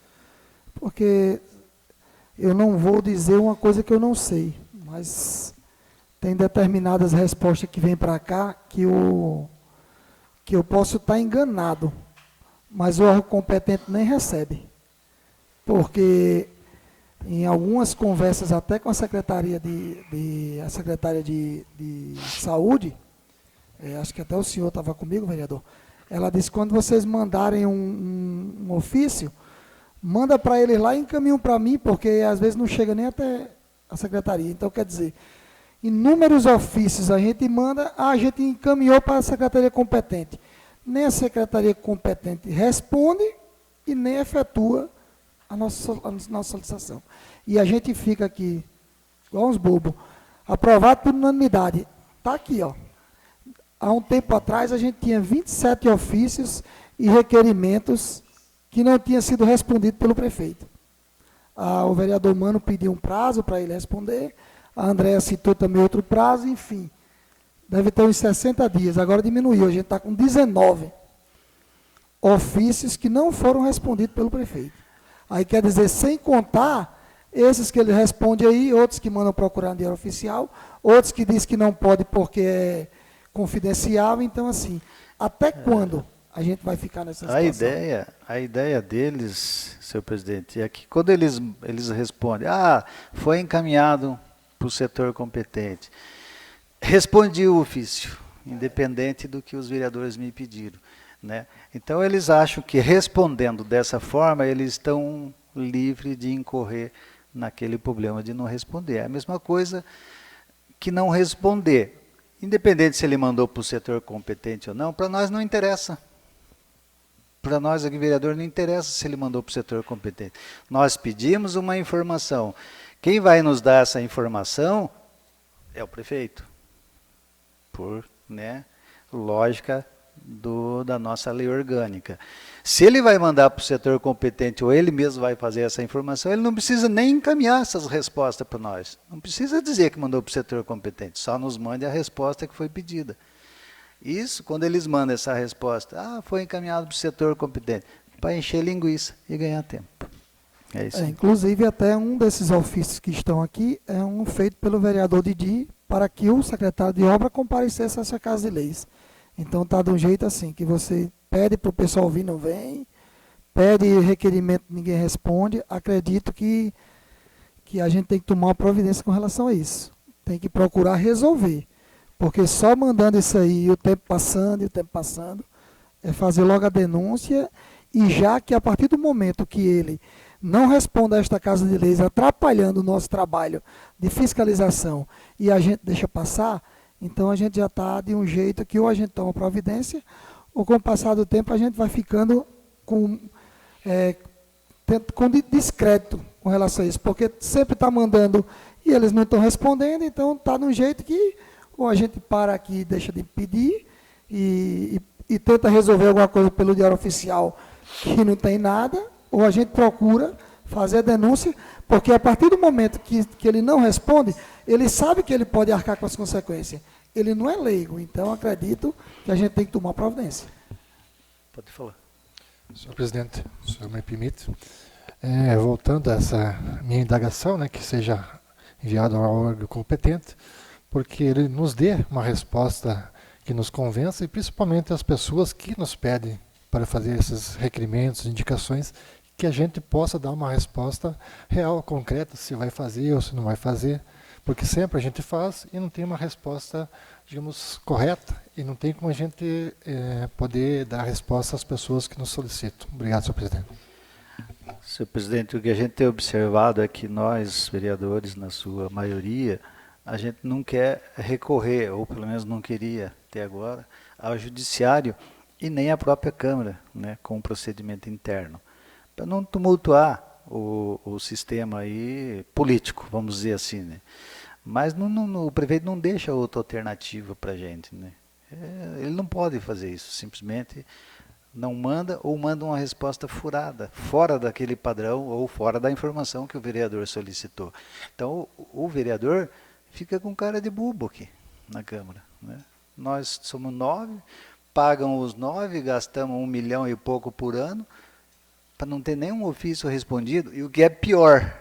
Porque eu não vou dizer uma coisa que eu não sei, mas tem determinadas respostas que vêm para cá que eu posso estar enganado, mas o órgão competente nem recebe. Porque em algumas conversas até com a Secretaria a Secretária de Saúde, acho que até o senhor estava comigo, vereador, ela disse que quando vocês mandarem um ofício, manda para eles lá e encaminham para mim, porque às vezes não chega nem até a secretaria. Então, quer dizer, inúmeros ofícios a gente manda, a gente encaminhou para a secretaria competente. Nem a secretaria competente responde e nem efetua a nossa solicitação. E a gente fica aqui, igual uns bobos, aprovado por unanimidade. Está aqui, ó. Há um tempo atrás a gente tinha 27 ofícios e requerimentos que não tinham sido respondidos pelo prefeito. O vereador Mano pediu um prazo para ele responder, a Andréa citou também outro prazo, enfim. Deve ter uns 60 dias, agora diminuiu, a gente está com 19 ofícios que não foram respondidos pelo prefeito. Aí quer dizer, sem contar esses que ele responde aí, outros que mandam procurar no diário oficial, outros que diz que não pode porque é confidencial, então assim, até quando a gente vai ficar nessa situação? A ideia deles, senhor presidente, é que quando eles respondem, foi encaminhado para o setor competente, respondi o ofício, independente do que os vereadores me pediram, né? Então eles acham que respondendo dessa forma, eles estão livres de incorrer naquele problema de não responder. É a mesma coisa que não responder. Independente se ele mandou para o setor competente ou não, para nós não interessa. Para nós aqui, vereador, não interessa se ele mandou para o setor competente. Nós pedimos uma informação. Quem vai nos dar essa informação é o prefeito. Por lógica da nossa lei orgânica. Se ele vai mandar para o setor competente ou ele mesmo vai fazer essa informação, ele não precisa nem encaminhar essas respostas para nós. Não precisa dizer que mandou para o setor competente, só nos mande a resposta que foi pedida. Isso, quando eles mandam essa resposta, foi encaminhado para o setor competente, para encher linguiça e ganhar tempo. É isso. Inclusive, até um desses ofícios que estão aqui é um feito pelo vereador Didi para que o secretário de obra comparecesse a essa Casa de Leis. Então está de um jeito assim, que você pede para o pessoal vir, não vem, pede requerimento, ninguém responde. Acredito que a gente tem que tomar uma providência com relação a isso. Tem que procurar resolver. Porque só mandando isso aí, o tempo passando, é fazer logo a denúncia, e já que a partir do momento que ele não responda a esta Casa de Leis, atrapalhando o nosso trabalho de fiscalização, e a gente deixa passar, então a gente já está de um jeito que ou a gente toma providência, ou com o passar do tempo a gente vai ficando com descrédito com relação a isso, porque sempre está mandando e eles não estão respondendo, então está de um jeito que ou a gente para aqui e deixa de pedir e tenta resolver alguma coisa pelo diário oficial que não tem nada, ou a gente procura fazer a denúncia, porque a partir do momento que ele não responde, ele sabe que ele pode arcar com as consequências. Ele não é leigo, então acredito que a gente tem que tomar providência. Pode falar. Senhor presidente, o senhor me permite, voltando a essa minha indagação, que seja enviado ao órgão competente, porque ele nos dê uma resposta que nos convença, e principalmente as pessoas que nos pedem para fazer esses requerimentos, indicações, que a gente possa dar uma resposta real, concreta, se vai fazer ou se não vai fazer, porque sempre a gente faz e não tem uma resposta, digamos, correta, e não tem como a gente poder dar resposta às pessoas que nos solicitam. Obrigado, senhor presidente. Senhor presidente, o que a gente tem observado é que nós, vereadores, na sua maioria, a gente não quer recorrer, ou pelo menos não queria até agora, ao judiciário e nem à própria Câmara, com o procedimento interno, para não tumultuar o sistema aí político, vamos dizer assim, Mas o prefeito não deixa outra alternativa para a gente, ele não pode fazer isso, simplesmente não manda ou manda uma resposta furada, fora daquele padrão ou fora da informação que o vereador solicitou. Então o vereador fica com cara de bobo aqui na Câmara, Nós somos 9, pagam os 9, gastamos 1 milhão e pouco por ano, para não ter nenhum ofício respondido. E o que é pior,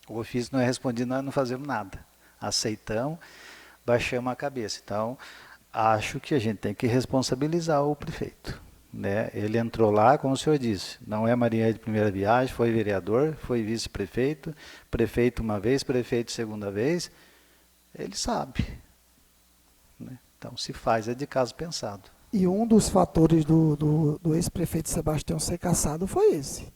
o ofício não é respondido, nós não fazemos nada. Aceitamos, baixamos a cabeça. Então, acho que a gente tem que responsabilizar o prefeito. Né? Ele entrou lá, como o senhor disse, não é marinheiro de primeira viagem, foi vereador, foi vice-prefeito, prefeito uma vez, prefeito segunda vez, ele sabe. Né? Então, se faz é de caso pensado. E um dos fatores do ex-prefeito Sebastião ser cassado foi esse.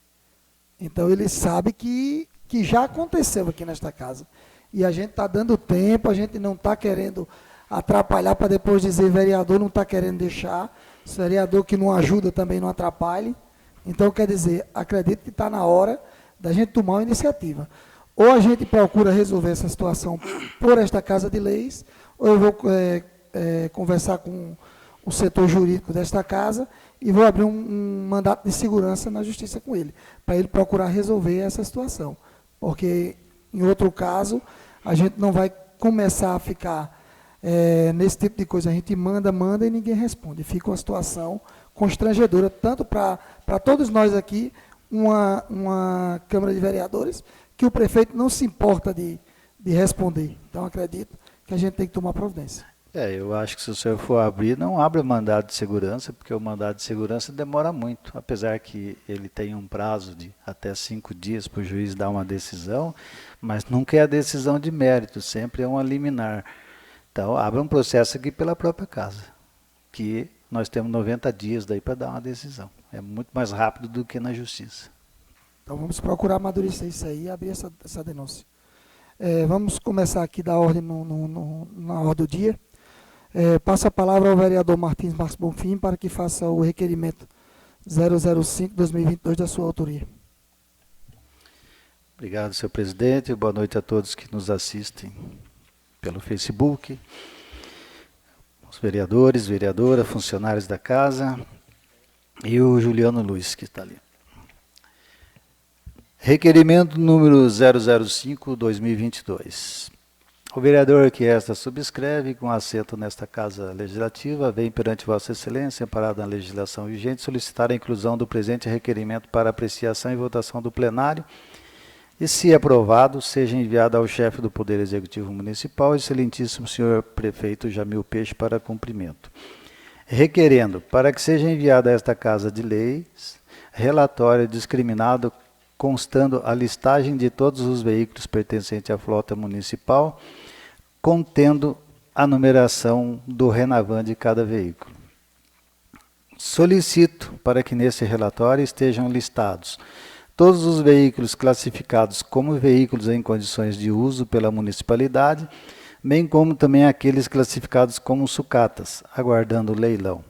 Então, ele sabe que já aconteceu aqui nesta casa. E a gente está dando tempo, a gente não está querendo atrapalhar para depois dizer vereador não está querendo deixar, vereador que não ajuda também não atrapalhe. Então, quer dizer, acredito que está na hora da gente tomar uma iniciativa. Ou a gente procura resolver essa situação por esta Casa de Leis, ou eu vou conversar com o setor jurídico desta casa e vou abrir um mandato de segurança na justiça com ele, para ele procurar resolver essa situação. Porque, em outro caso, a gente não vai começar a ficar nesse tipo de coisa. A gente manda e ninguém responde. Fica uma situação constrangedora, tanto para todos nós aqui, uma Câmara de Vereadores, que o prefeito não se importa de responder. Então, acredito que a gente tem que tomar providência. Eu acho que se o senhor for abrir, não abra mandado de segurança, porque o mandado de segurança demora muito. Apesar que ele tem um prazo de até 5 dias para o juiz dar uma decisão, mas nunca é a decisão de mérito, sempre é uma liminar. Então, abra um processo aqui pela própria casa, que nós temos 90 dias daí para dar uma decisão. É muito mais rápido do que na justiça. Então, vamos procurar amadurecer isso aí e abrir essa denúncia. Vamos começar aqui da ordem na ordem do dia. Passo a palavra ao vereador Martins Marques Bonfim para que faça o requerimento 005-2022 da sua autoria. Obrigado, senhor presidente. Boa noite a todos que nos assistem pelo Facebook, os vereadores, vereadora, funcionários da casa e o Juliano Luiz, que está ali. Requerimento número 005-2022. O vereador que esta subscreve, com assento nesta Casa Legislativa, vem perante Vossa Excelência, amparado na legislação vigente, solicitar a inclusão do presente requerimento para apreciação e votação do plenário e, se aprovado, seja enviado ao chefe do Poder Executivo Municipal, excelentíssimo senhor prefeito Jamil Peixe, para cumprimento. Requerendo, para que seja enviado a esta Casa de Leis, relatório discriminado constando a listagem de todos os veículos pertencentes à frota municipal, contendo a numeração do Renavan de cada veículo. Solicito para que nesse relatório estejam listados todos os veículos classificados como veículos em condições de uso pela municipalidade, bem como também aqueles classificados como sucatas, aguardando leilão,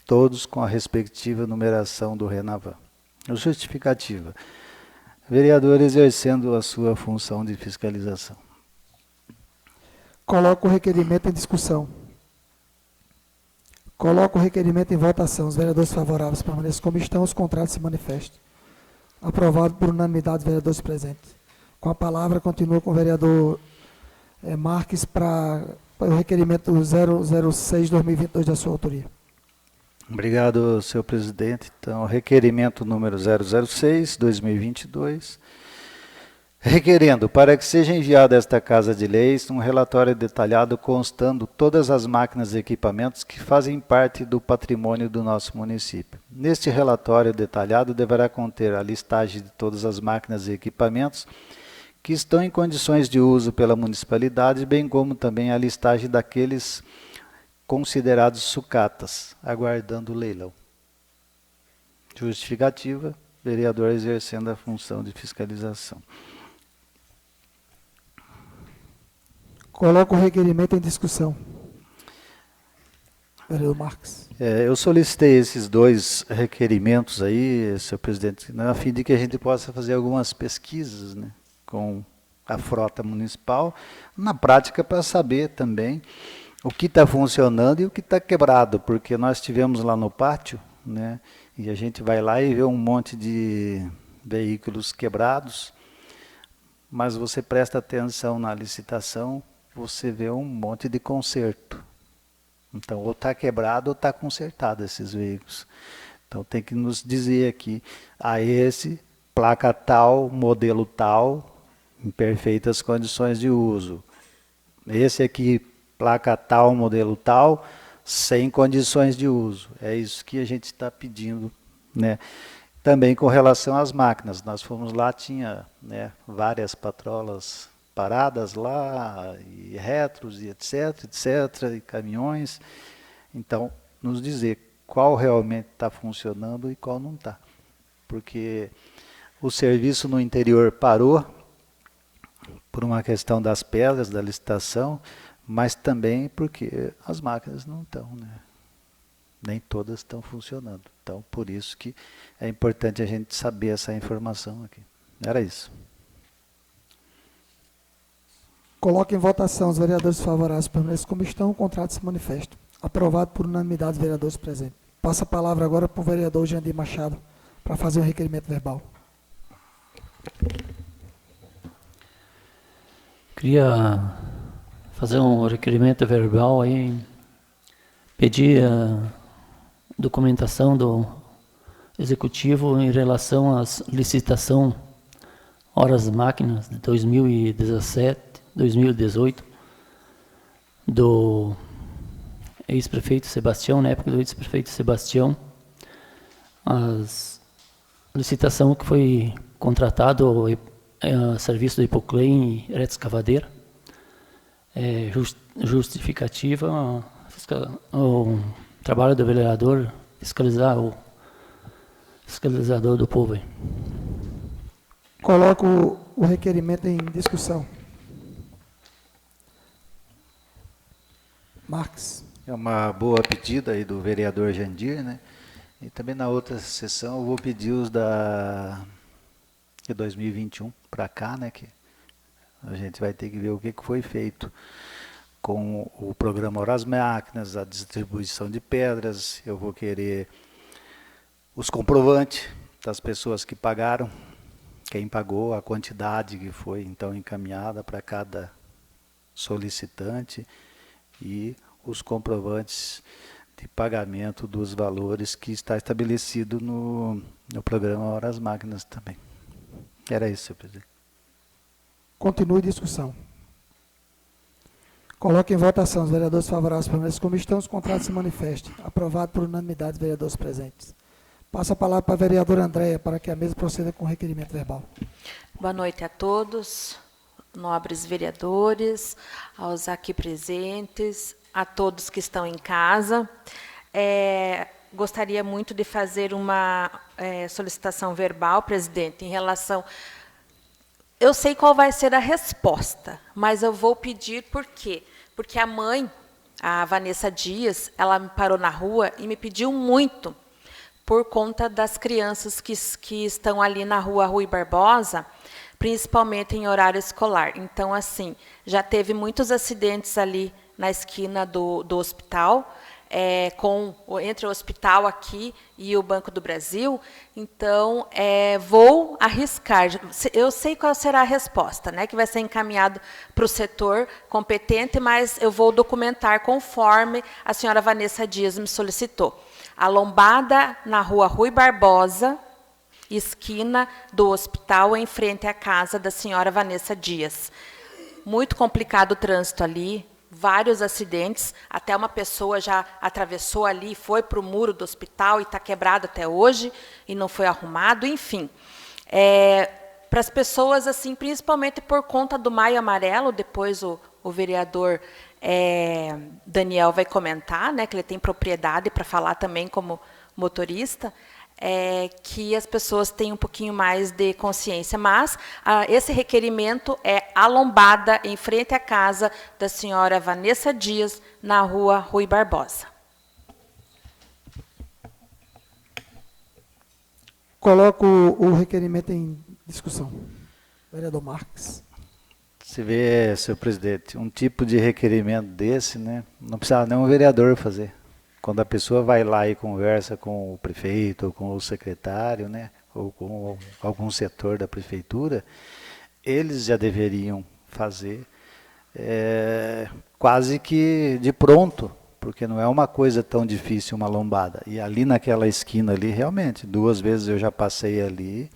todos com a respectiva numeração do Renavan. Justificativa. Vereador exercendo a sua função de fiscalização. Coloco o requerimento em discussão. Coloco o requerimento em votação. Os vereadores favoráveis permaneçam como estão, os contrários se manifestem. Aprovado por unanimidade dos vereadores presentes. Com a palavra, continua com o vereador Marques para o requerimento 006-2022 da sua autoria. Obrigado, senhor presidente. Então, requerimento número 006-2022. Requerendo, para que seja enviado a esta Casa de Leis, um relatório detalhado constando todas as máquinas e equipamentos que fazem parte do patrimônio do nosso município. Neste relatório detalhado deverá conter a listagem de todas as máquinas e equipamentos que estão em condições de uso pela municipalidade, bem como também a listagem daqueles considerados sucatas, aguardando o leilão. Justificativa, vereador exercendo a função de fiscalização. Coloco o requerimento em discussão. Vereador Marques. Eu solicitei esses 2 requerimentos aí, senhor presidente, a fim de que a gente possa fazer algumas pesquisas, né, com a frota municipal, na prática para saber também o que está funcionando e o que está quebrado, porque nós tivemos lá no pátio, né, e a gente vai lá e vê um monte de veículos quebrados, mas você presta atenção na licitação, você vê um monte de conserto. Então, ou está quebrado ou está consertado esses veículos. Então, tem que nos dizer aqui, esse, placa tal, modelo tal, em perfeitas condições de uso. Esse aqui, placa tal, modelo tal, sem condições de uso. É isso que a gente está pedindo, né? Também com relação às máquinas. Nós fomos lá, tinha, né, várias patrolas paradas lá, e retros, e etc, e caminhões. Então, nos dizer qual realmente está funcionando e qual não está. Porque o serviço no interior parou por uma questão das pedras, da licitação, mas também porque as máquinas não estão, né? Nem todas estão funcionando. Então, por isso que é importante a gente saber essa informação aqui. Era isso. Coloque em votação os vereadores favoráveis permaneçam como estão, o contrato se manifesta. Aprovado por unanimidade dos vereadores presentes. Passa a palavra agora para o vereador Jandir Machado, para fazer o requerimento verbal. Queria fazer um requerimento verbal aí, pedir a documentação do executivo em relação à licitação horas máquinas de 2017, 2018, do ex-prefeito Sebastião, na época do ex-prefeito Sebastião, a licitação que foi contratado a serviço do Hipoclém e retroescavadeira, justificativa o trabalho do vereador fiscalizar o fiscalizador do povo aí. Coloco o requerimento em discussão. Marques. É uma boa pedida aí do vereador Jandir, né? E também na outra sessão eu vou pedir os de 2021 para cá, né? Que a gente vai ter que ver o que foi feito com o programa Horas Máquinas, a distribuição de pedras. Eu vou querer os comprovantes das pessoas que pagaram, quem pagou, a quantidade que foi então encaminhada para cada solicitante e os comprovantes de pagamento dos valores que está estabelecido no programa Horas Máquinas também. Era isso, senhor presidente. Continue a discussão. Coloque em votação os vereadores favoráveis permaneçam como estão, os contratos se manifestem. Aprovado por unanimidade dos vereadores presentes. Passo a palavra para a vereadora Andréia, para que a mesa proceda com o requerimento verbal. Boa noite a todos, nobres vereadores, aos aqui presentes, a todos que estão em casa. Gostaria muito de fazer uma solicitação verbal, presidente, em relação... Eu sei qual vai ser a resposta, mas eu vou pedir por quê? Porque a mãe, a Vanessa Dias, ela me parou na rua e me pediu muito por conta das crianças que estão ali na rua Rui Barbosa, principalmente em horário escolar. Então, assim, já teve muitos acidentes ali na esquina do hospital, entre o hospital aqui e o Banco do Brasil. Então, vou arriscar. Eu sei qual será a resposta, né, que vai ser encaminhado para o setor competente, mas eu vou documentar conforme a senhora Vanessa Dias me solicitou. A lombada na rua Rui Barbosa, esquina do hospital, em frente à casa da senhora Vanessa Dias. Muito complicado o trânsito ali, vários acidentes, até uma pessoa já atravessou ali, foi para o muro do hospital e está quebrado até hoje, e não foi arrumado, enfim. Para as pessoas, assim, principalmente por conta do Maio Amarelo, depois o vereador Daniel vai comentar, né, que ele tem propriedade para falar também como motorista, que as pessoas tenham um pouquinho mais de consciência. Mas esse requerimento é a lombada em frente à casa da senhora Vanessa Dias, na rua Rui Barbosa. Coloco o requerimento em discussão. Vereador Marques. Você vê, senhor presidente, um tipo de requerimento desse, né, não precisava nem um vereador fazer. Quando a pessoa vai lá e conversa com o prefeito, ou com o secretário, né, ou com algum setor da prefeitura, eles já deveriam fazer quase que de pronto porque não é uma coisa tão difícil uma lombada. E ali naquela esquina ali, realmente, 2 vezes eu já passei ali,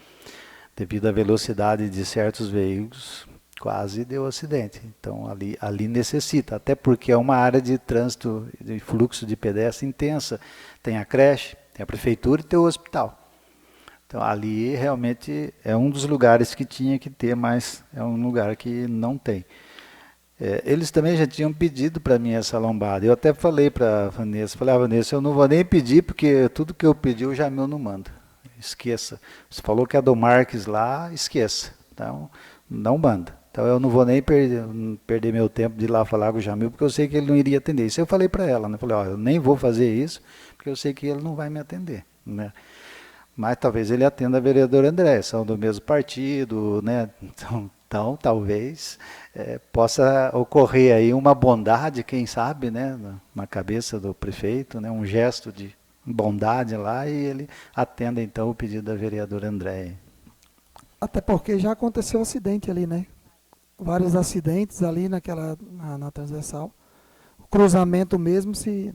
devido à velocidade de certos veículos, quase deu acidente. Então ali necessita, até porque é uma área de trânsito, de fluxo de pedestre intensa. Tem a creche, tem a prefeitura e tem o hospital. Então ali realmente é um dos lugares que tinha que ter, mas é um lugar que não tem. Eles também já tinham pedido para mim essa lombada. Eu até falei para a Vanessa, Vanessa, eu não vou nem pedir, porque tudo que eu pedi o Jamil não manda. Esqueça. Você falou que é do Marques lá, esqueça. Então, não manda. Então eu não vou nem perder meu tempo de ir lá falar com o Jamil, porque eu sei que ele não iria atender. Isso eu falei para ela, né? Falei, eu nem vou fazer isso, porque eu sei que ele não vai me atender, né? Mas talvez ele atenda a vereadora André, são do mesmo partido, né? Então talvez possa ocorrer aí uma bondade, quem sabe, né? Na cabeça do prefeito, né? Um gesto de bondade lá, e ele atenda então o pedido da vereadora André. Até porque já aconteceu um acidente ali, né? Vários acidentes ali na transversal. O cruzamento mesmo, se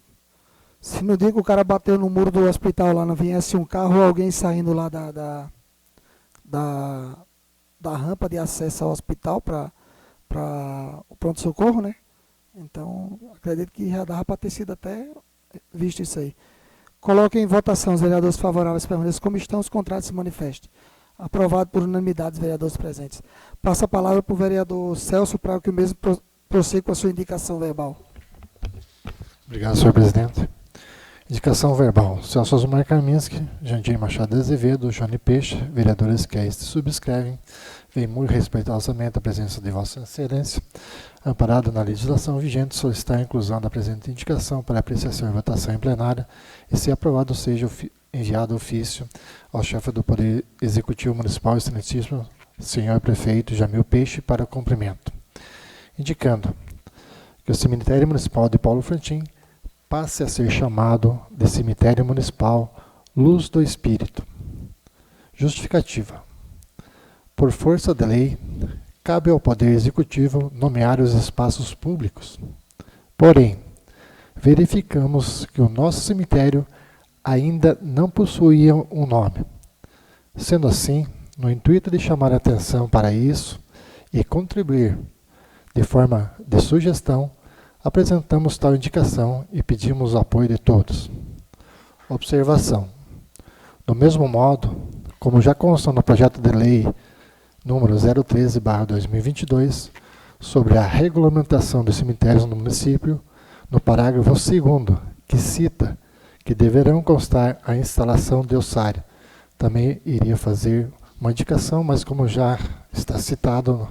no dia que o cara bateu no muro do hospital lá, não viesse um carro ou alguém saindo lá da rampa de acesso ao hospital para o pronto-socorro, né? Então, acredito que já dava para ter sido até visto isso aí. Coloque em votação os vereadores favoráveis permaneçam como estão, os contrários se manifestem. Aprovado por unanimidade dos vereadores presentes. Passo a palavra para o vereador Celso para que o mesmo prossiga com a sua indicação verbal. Obrigado, senhor presidente. Indicação verbal. Celso Osmar Kaminski, Jandir Machado Azevedo, Johnny Peixe, vereadores que a este subscrevem, vem muito respeitosamente a presença de Vossa Excelência, amparado na legislação vigente, solicitar a inclusão da presente indicação para apreciação e votação em plenária, e se aprovado seja enviado ofício ao chefe do Poder Executivo Municipal, excelentíssimo senhor prefeito Jamil Peixe, para cumprimento. Indicando que o cemitério municipal de Paulo Frantim passe a ser chamado de cemitério municipal Luz do Espírito. Justificativa. Por força da lei, cabe ao Poder Executivo nomear os espaços públicos. Porém, verificamos que o nosso cemitério ainda não possuía um nome. Sendo assim, no intuito de chamar a atenção para isso e contribuir de forma de sugestão, apresentamos tal indicação e pedimos o apoio de todos. Observação. Do mesmo modo, como já consta no projeto de lei número 013/2022, sobre a regulamentação dos cemitérios no município, no parágrafo 2º, que cita que deverão constar a instalação de ossário. Também iria fazer uma indicação, mas como já está citado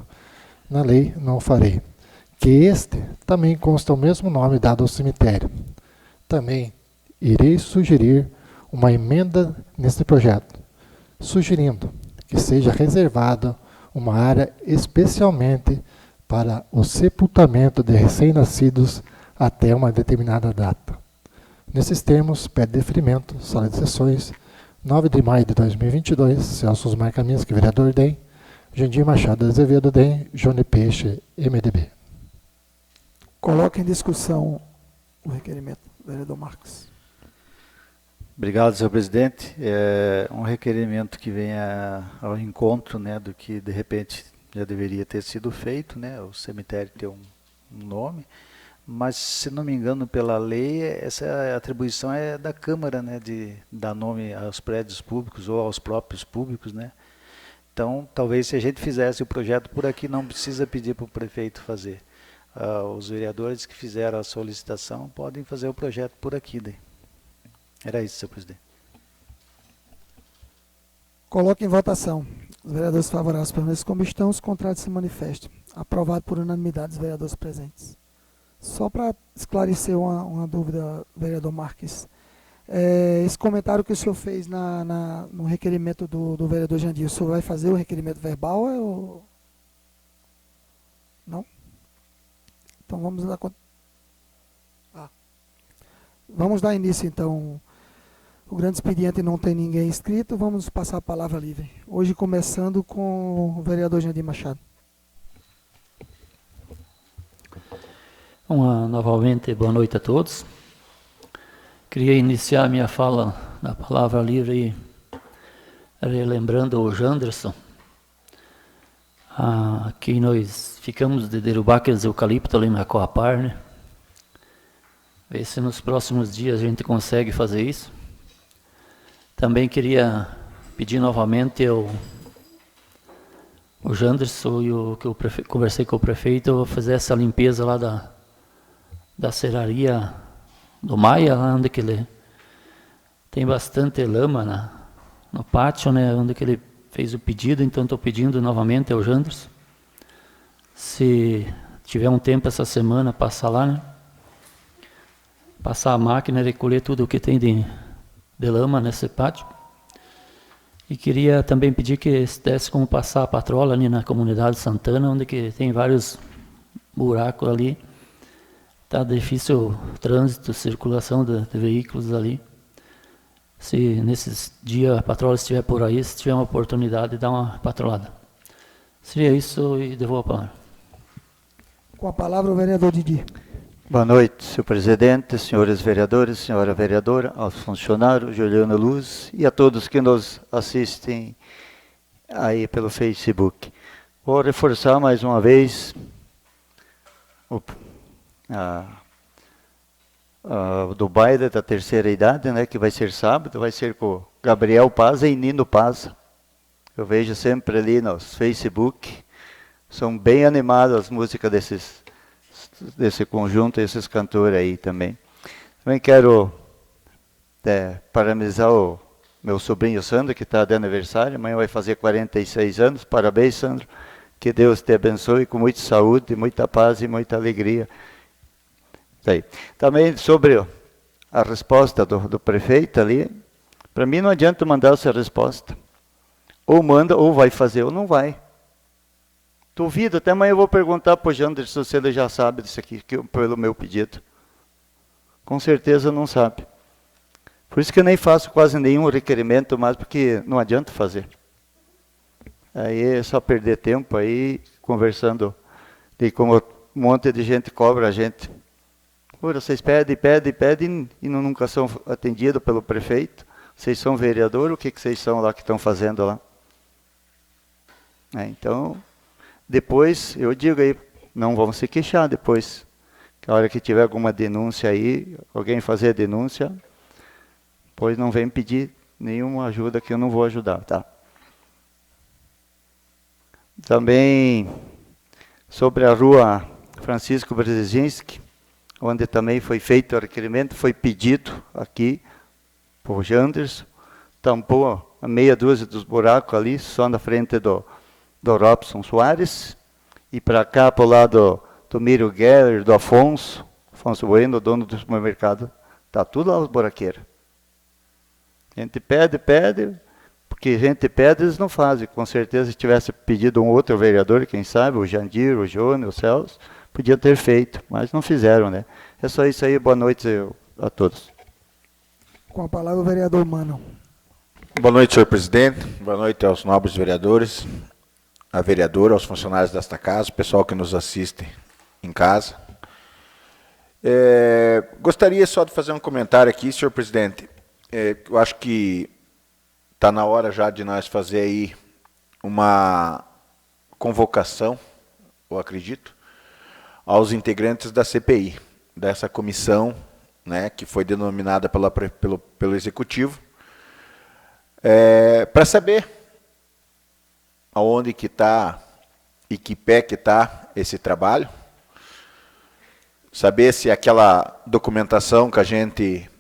na lei, não o farei. Que este também consta o mesmo nome dado ao cemitério. Também irei sugerir uma emenda neste projeto, sugerindo que seja reservada uma área especialmente para o sepultamento de recém-nascidos até uma determinada data. Nesses termos, pede deferimento, sala de sessões, 9 de maio de 2022, Celso Osmar Kaminski, vereador DEM, Jandir Machado Azevedo DEM, Johnny Peixe, MDB. Coloque em discussão o requerimento, vereador Marques. Obrigado, senhor presidente. É um requerimento que vem ao encontro, né, do que de repente já deveria ter sido feito, né, o cemitério ter um nome, mas se não me engano pela lei essa atribuição é da Câmara, né, de dar nome aos prédios públicos ou aos próprios públicos, né. Então talvez se a gente fizesse o projeto por aqui não precisa pedir para o prefeito fazer. Os vereadores que fizeram a solicitação podem fazer o projeto por aqui, daí. Era isso, senhor presidente. Coloque em votação. Os vereadores favoráveis permaneçam como estão, os contrários se manifestem. Aprovado por unanimidade dos vereadores presentes. Só para esclarecer uma dúvida, vereador Marques. Esse comentário que o senhor fez no requerimento do vereador Jandir, o senhor vai fazer o requerimento verbal ou não? Então vamos dar início então. O grande expediente não tem ninguém inscrito, vamos passar a palavra livre. Hoje começando com o vereador Jandir Machado. Novamente, boa noite a todos. Queria iniciar minha fala na palavra livre relembrando o Janderson. Aqui nós ficamos de derrubar aqueles eucaliptos ali na Coapar, né? Ver se nos próximos dias a gente consegue fazer isso. Também queria pedir novamente o Janderson e o que eu conversei com o prefeito fazer essa limpeza lá da serraria do Maia, lá onde que ele tem bastante lama no pátio, né, onde que ele fez o pedido. Então estou pedindo novamente ao Janderson, se tiver um tempo essa semana, passar lá, né, passar a máquina e recolher tudo o que tem de lama nesse pátio. E queria também pedir que se desse como passar a patrola ali na comunidade Santana, onde que tem vários buracos ali. Está difícil o trânsito, circulação de veículos ali. Se nesses dias a patrola estiver por aí, se tiver uma oportunidade, dá uma patrolada. Seria isso e devolvo a palavra. Com a palavra o vereador Didi. Boa noite, senhor presidente, senhores vereadores, senhora vereadora, aos funcionários, Juliana Luz e a todos que nos assistem aí pelo Facebook. Vou reforçar mais uma vez do baile da terceira idade, né, que vai ser sábado, vai ser com Gabriel Paz e Nino Paz. Eu vejo sempre ali nos Facebook, são bem animadas as músicas desse conjunto, esses cantores aí também. Também quero parabenizar o meu sobrinho Sandro, que está de aniversário, amanhã vai fazer 46 anos, parabéns, Sandro, que Deus te abençoe com muita saúde, muita paz e muita alegria. Aí. Também sobre a resposta do prefeito ali, para mim não adianta mandar essa resposta. Ou manda, ou vai fazer, ou não vai. Duvido, até amanhã eu vou perguntar para o Janderson se ele já sabe disso aqui, pelo meu pedido. Com certeza não sabe. Por isso que eu nem faço quase nenhum requerimento mais, porque não adianta fazer. Aí é só perder tempo aí, conversando, e como um monte de gente cobra a gente. Vocês pedem e nunca são atendidos pelo prefeito. Vocês são vereador, o que vocês são lá que estão fazendo lá? Então, depois, eu digo aí, não vão se queixar depois. Que a hora que tiver alguma denúncia aí, alguém fazer a denúncia, pois não vem pedir nenhuma ajuda que eu não vou ajudar, tá? Também, sobre a rua Francisco Brzezinski, onde também foi feito o requerimento, foi pedido aqui por Janderson, tampou a meia dúzia dos buracos ali, só na frente do Robson Soares, e para cá, para o lado do Mírio Geller, do Afonso Bueno, dono do supermercado, está tudo lá os buraqueiros. A gente pede, porque a gente pede, eles não fazem. Com certeza, se tivesse pedido um outro vereador, quem sabe, o Jandir, o Jônio, o Celso, podia ter feito, mas não fizeram, né? É só isso aí, boa noite a todos. Com a palavra o vereador Mano. Boa noite, senhor presidente, boa noite aos nobres vereadores, a vereadora, aos funcionários desta casa, o pessoal que nos assiste em casa. Gostaria só de fazer um comentário aqui, senhor presidente. Eu acho que está na hora já de nós fazer aí uma convocação, eu acredito, aos integrantes da CPI, dessa comissão, né, que foi denominada pelo Executivo, para saber aonde que está e que pé que está esse trabalho, saber se aquela documentação que a gente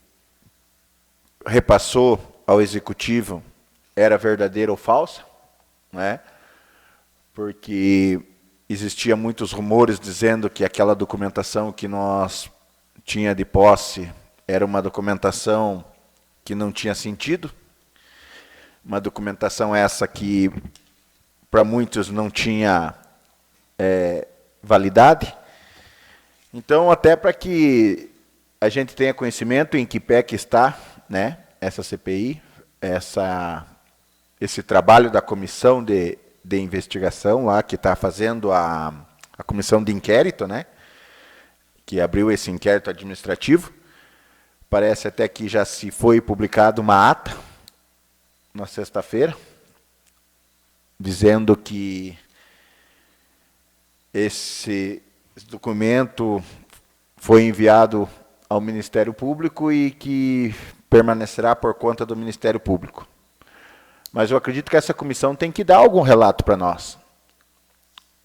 repassou ao Executivo era verdadeira ou falsa, né? Porque existia muitos rumores dizendo que aquela documentação que nós tinha de posse era uma documentação que não tinha sentido, uma documentação essa que para muitos não tinha validade. Então, até para que a gente tenha conhecimento em que pé que está, né, essa CPI, esse trabalho da comissão de investigação lá, que está fazendo a comissão de inquérito, né, que abriu esse inquérito administrativo, parece até que já se foi publicada uma ata na sexta-feira, dizendo que esse documento foi enviado ao Ministério Público e que permanecerá por conta do Ministério Público. Mas eu acredito que essa comissão tem que dar algum relato para nós.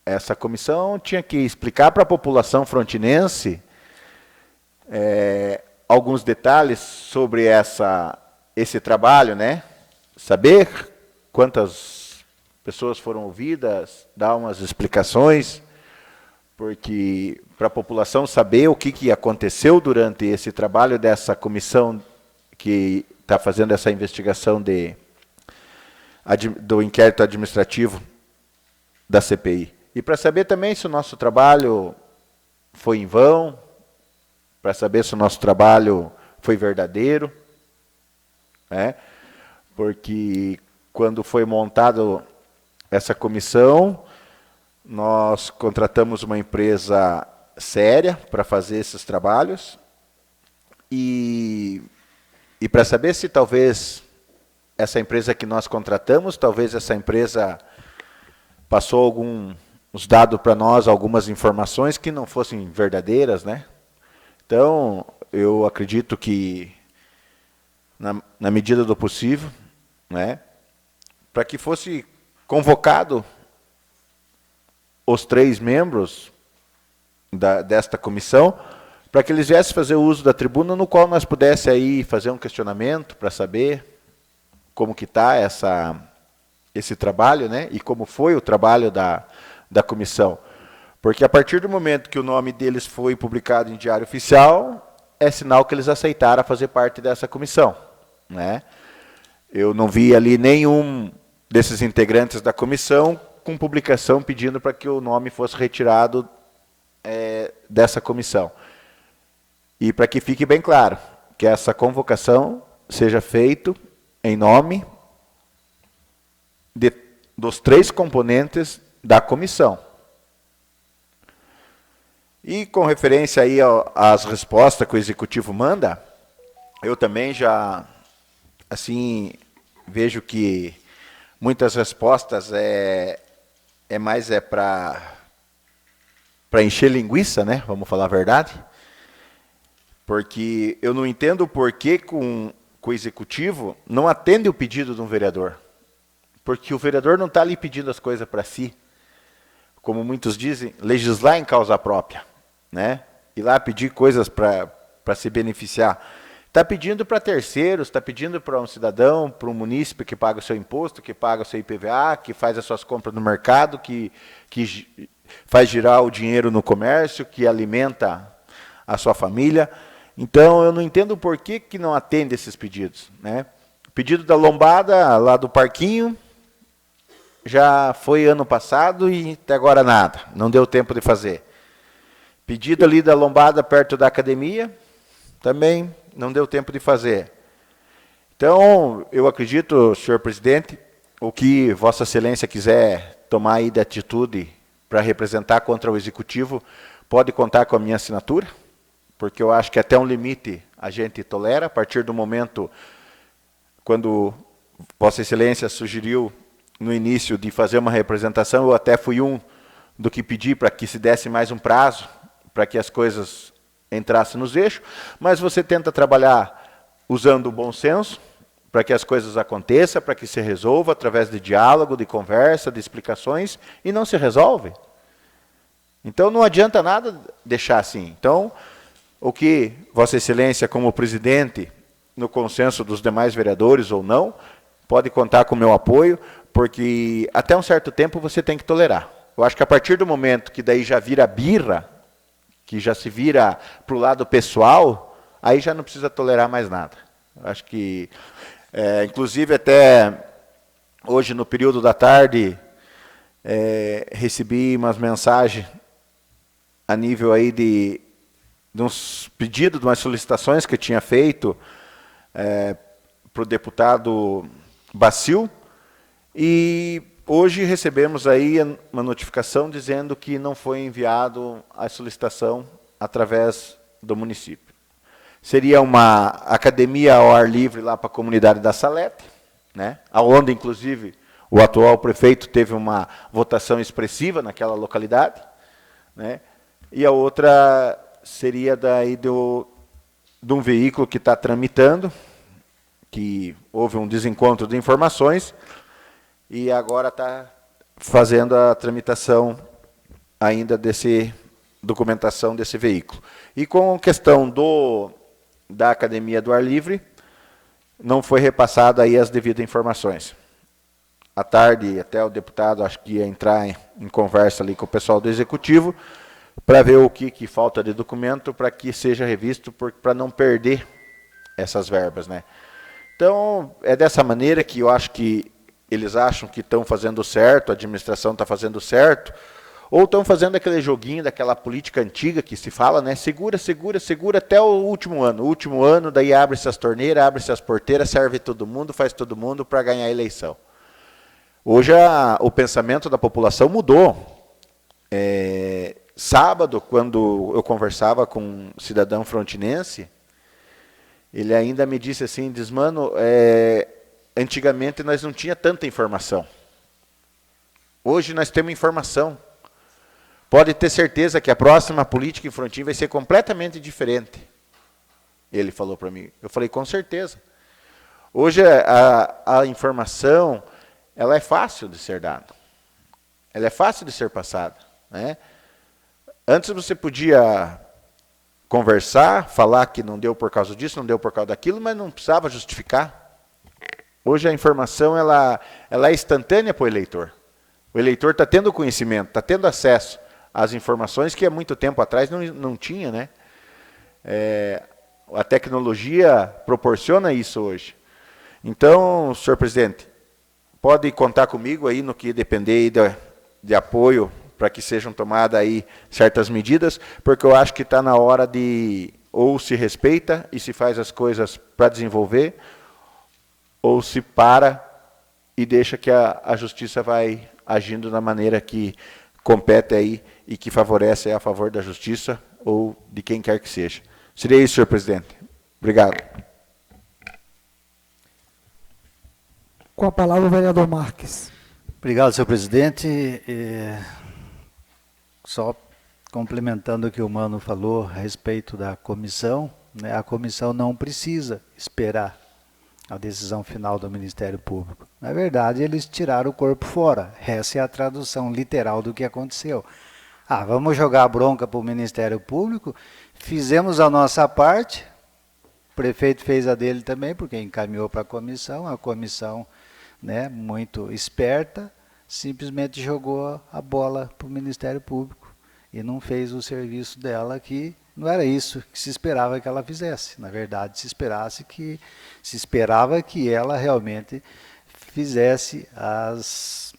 Essa comissão tinha que explicar para a população frontinense alguns detalhes sobre esse trabalho, né? Saber quantas pessoas foram ouvidas, dar umas explicações, porque para a população saber o que aconteceu durante esse trabalho dessa comissão que está fazendo essa investigação do inquérito administrativo da CPI. E para saber também se o nosso trabalho foi em vão, para saber se o nosso trabalho foi verdadeiro, né? Porque quando foi montado essa comissão, nós contratamos uma empresa séria para fazer esses trabalhos e para saber se talvez essa empresa que nós contratamos, talvez essa empresa passou alguns dados para nós, algumas informações que não fossem verdadeiras, né? Então, eu acredito que, na medida do possível, né, para que fosse convocado os 3 membros desta comissão, para que eles viessem fazer uso da tribuna, no qual nós pudéssemos aí fazer um questionamento para saber como que está esse trabalho, né, e como foi o trabalho da comissão. Porque a partir do momento que o nome deles foi publicado em Diário Oficial, é sinal que eles aceitaram fazer parte dessa comissão, né? Eu não vi ali nenhum desses integrantes da comissão com publicação pedindo para que o nome fosse retirado dessa comissão. E para que fique bem claro, que essa convocação seja feita em nome dos 3 componentes da comissão. E com referência aí às respostas que o Executivo manda, eu também já, assim, vejo que muitas respostas mais para encher linguiça, né? Vamos falar a verdade. Porque eu não entendo por que com o Executivo não atende o pedido de um vereador. Porque o vereador não está ali pedindo as coisas para si. Como muitos dizem, legislar em causa própria, né? Ir lá pedir coisas para se beneficiar. Está pedindo para terceiros, está pedindo para um cidadão, para um munícipe que paga o seu imposto, que paga o seu IPVA, que faz as suas compras no mercado, que faz girar o dinheiro no comércio, que alimenta a sua família. Então, eu não entendo por que não atende esses pedidos, né? O pedido da lombada, lá do parquinho, já foi ano passado e até agora nada, não deu tempo de fazer. Pedido ali da lombada perto da academia, também não deu tempo de fazer. Então, eu acredito, senhor presidente, o que Vossa Excelência quiser tomar aí de atitude para representar contra o Executivo, pode contar com a minha assinatura, porque eu acho que até um limite a gente tolera. A partir do momento, quando Vossa Excelência sugeriu no início de fazer uma representação, eu até fui um do que pedi para que se desse mais um prazo, para que as coisas entrassem nos eixos, mas você tenta trabalhar usando o bom senso, para que as coisas aconteçam, para que se resolva através de diálogo, de conversa, de explicações, e não se resolve. Então não adianta nada deixar assim. Então, o que Vossa Excelência, como presidente, no consenso dos demais vereadores ou não, pode contar com o meu apoio, porque até um certo tempo você tem que tolerar. Eu acho que a partir do momento que daí já vira birra, que já se vira para o lado pessoal, aí já não precisa tolerar mais nada. Eu acho que, inclusive até hoje no período da tarde, recebi umas mensagens a nível aí de uns pedidos, de umas solicitações que eu tinha feito para o deputado Bacil, e hoje recebemos aí uma notificação dizendo que não foi enviado a solicitação através do município. Seria uma academia ao ar livre lá para a comunidade da Salete, né? Onde, inclusive, o atual prefeito teve uma votação expressiva naquela localidade, né? E a outra seria daí de um veículo que está tramitando, que houve um desencontro de informações, e agora está fazendo a tramitação ainda documentação desse veículo. E com a questão da Academia do Ar Livre, não foi repassada aí as devidas informações. À tarde, até o deputado, acho que ia entrar em conversa ali com o pessoal do Executivo, para ver o que falta de documento, para que seja revisto, para não perder essas verbas, né? Então, é dessa maneira que eu acho que eles acham que estão fazendo certo, a administração está fazendo certo, ou estão fazendo aquele joguinho daquela política antiga que se fala, né? Segura, segura, segura até o último ano. O último ano, daí abre-se as torneiras, abre-se as porteiras, serve todo mundo, faz todo mundo para ganhar a eleição. Hoje o pensamento da população mudou. Sábado, quando eu conversava com um cidadão frontinense, ele ainda me disse assim, diz, mano, antigamente nós não tinha tanta informação. Hoje nós temos informação. Pode ter certeza que a próxima política em Frontin vai ser completamente diferente. Ele falou para mim. Eu falei, com certeza. Hoje a informação, ela é fácil de ser dada. Ela é fácil de ser passada, né? Antes você podia conversar, falar que não deu por causa disso, não deu por causa daquilo, mas não precisava justificar. Hoje a informação ela é instantânea para o eleitor. O eleitor está tendo conhecimento, está tendo acesso às informações que há muito tempo atrás não tinha, né? A tecnologia proporciona isso hoje. Então, senhor presidente, pode contar comigo aí no que depender aí de apoio para que sejam tomadas aí certas medidas, porque eu acho que está na hora de ou se respeita e se faz as coisas para desenvolver, ou se para e deixa que a justiça vai agindo da maneira que compete aí e que favorece a favor da justiça ou de quem quer que seja. Seria isso, senhor presidente. Obrigado. Com a palavra o vereador Marques. Obrigado, senhor presidente. Só complementando o que o Mano falou a respeito da comissão, né, a comissão não precisa esperar a decisão final do Ministério Público. Na verdade, eles tiraram o corpo fora. Essa é a tradução literal do que aconteceu. Vamos jogar a bronca para o Ministério Público, fizemos a nossa parte, o prefeito fez a dele também, porque encaminhou para a comissão, né, muito esperta, simplesmente jogou a bola para o Ministério Público e não fez o serviço dela, que não era isso que se esperava que ela fizesse. Na verdade, se esperava que ela realmente fizesse as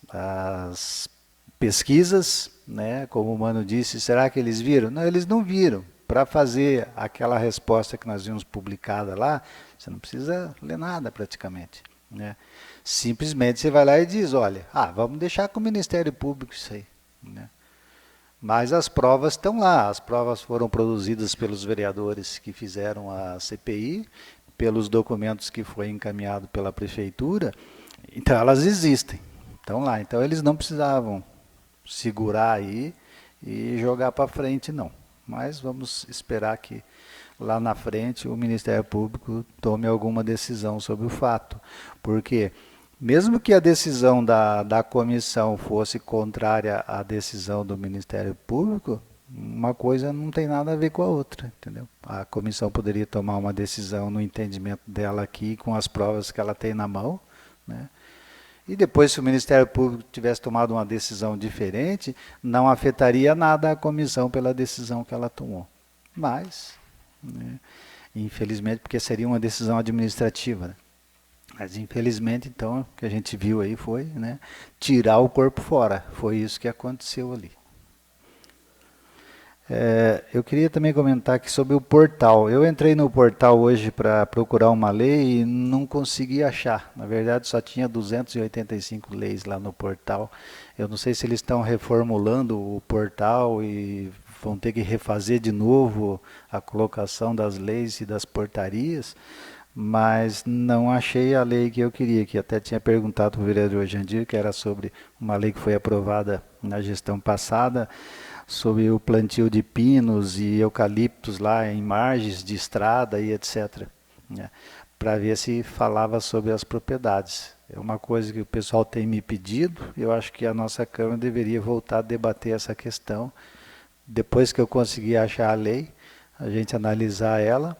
pesquisas, né? Como o Mano disse, será que eles viram? Não, eles não viram. Para fazer aquela resposta que nós vimos publicada lá, você não precisa ler nada praticamente, né? Simplesmente você vai lá e diz, olha, vamos deixar com o Ministério Público isso aí, né? Mas as provas estão lá, as provas foram produzidas pelos vereadores que fizeram a CPI, pelos documentos que foi encaminhado pela Prefeitura, então elas existem, estão lá. Então eles não precisavam segurar aí e jogar para frente, não. Mas vamos esperar que lá na frente o Ministério Público tome alguma decisão sobre o fato, porque mesmo que a decisão da comissão fosse contrária à decisão do Ministério Público, uma coisa não tem nada a ver com a outra, entendeu? A comissão poderia tomar uma decisão no entendimento dela aqui, com as provas que ela tem na mão, né? E depois, se o Ministério Público tivesse tomado uma decisão diferente, não afetaria nada a comissão pela decisão que ela tomou. Mas, né, infelizmente, porque seria uma decisão administrativa, né? Mas, infelizmente, então, o que a gente viu aí foi, né, tirar o corpo fora. Foi isso que aconteceu ali. Eu queria também comentar aqui sobre o portal. Eu entrei no portal hoje para procurar uma lei e não consegui achar. Na verdade, só tinha 285 leis lá no portal. Eu não sei se eles estão reformulando o portal e vão ter que refazer de novo a colocação das leis e das portarias, mas não achei a lei que eu queria, que até tinha perguntado para o vereador Jandir, que era sobre uma lei que foi aprovada na gestão passada, sobre o plantio de pinos e eucaliptos lá em margens de estrada e etc., né, para ver se falava sobre as propriedades. É uma coisa que o pessoal tem me pedido, eu acho que a nossa Câmara deveria voltar a debater essa questão. Depois que eu conseguir achar a lei, a gente analisar ela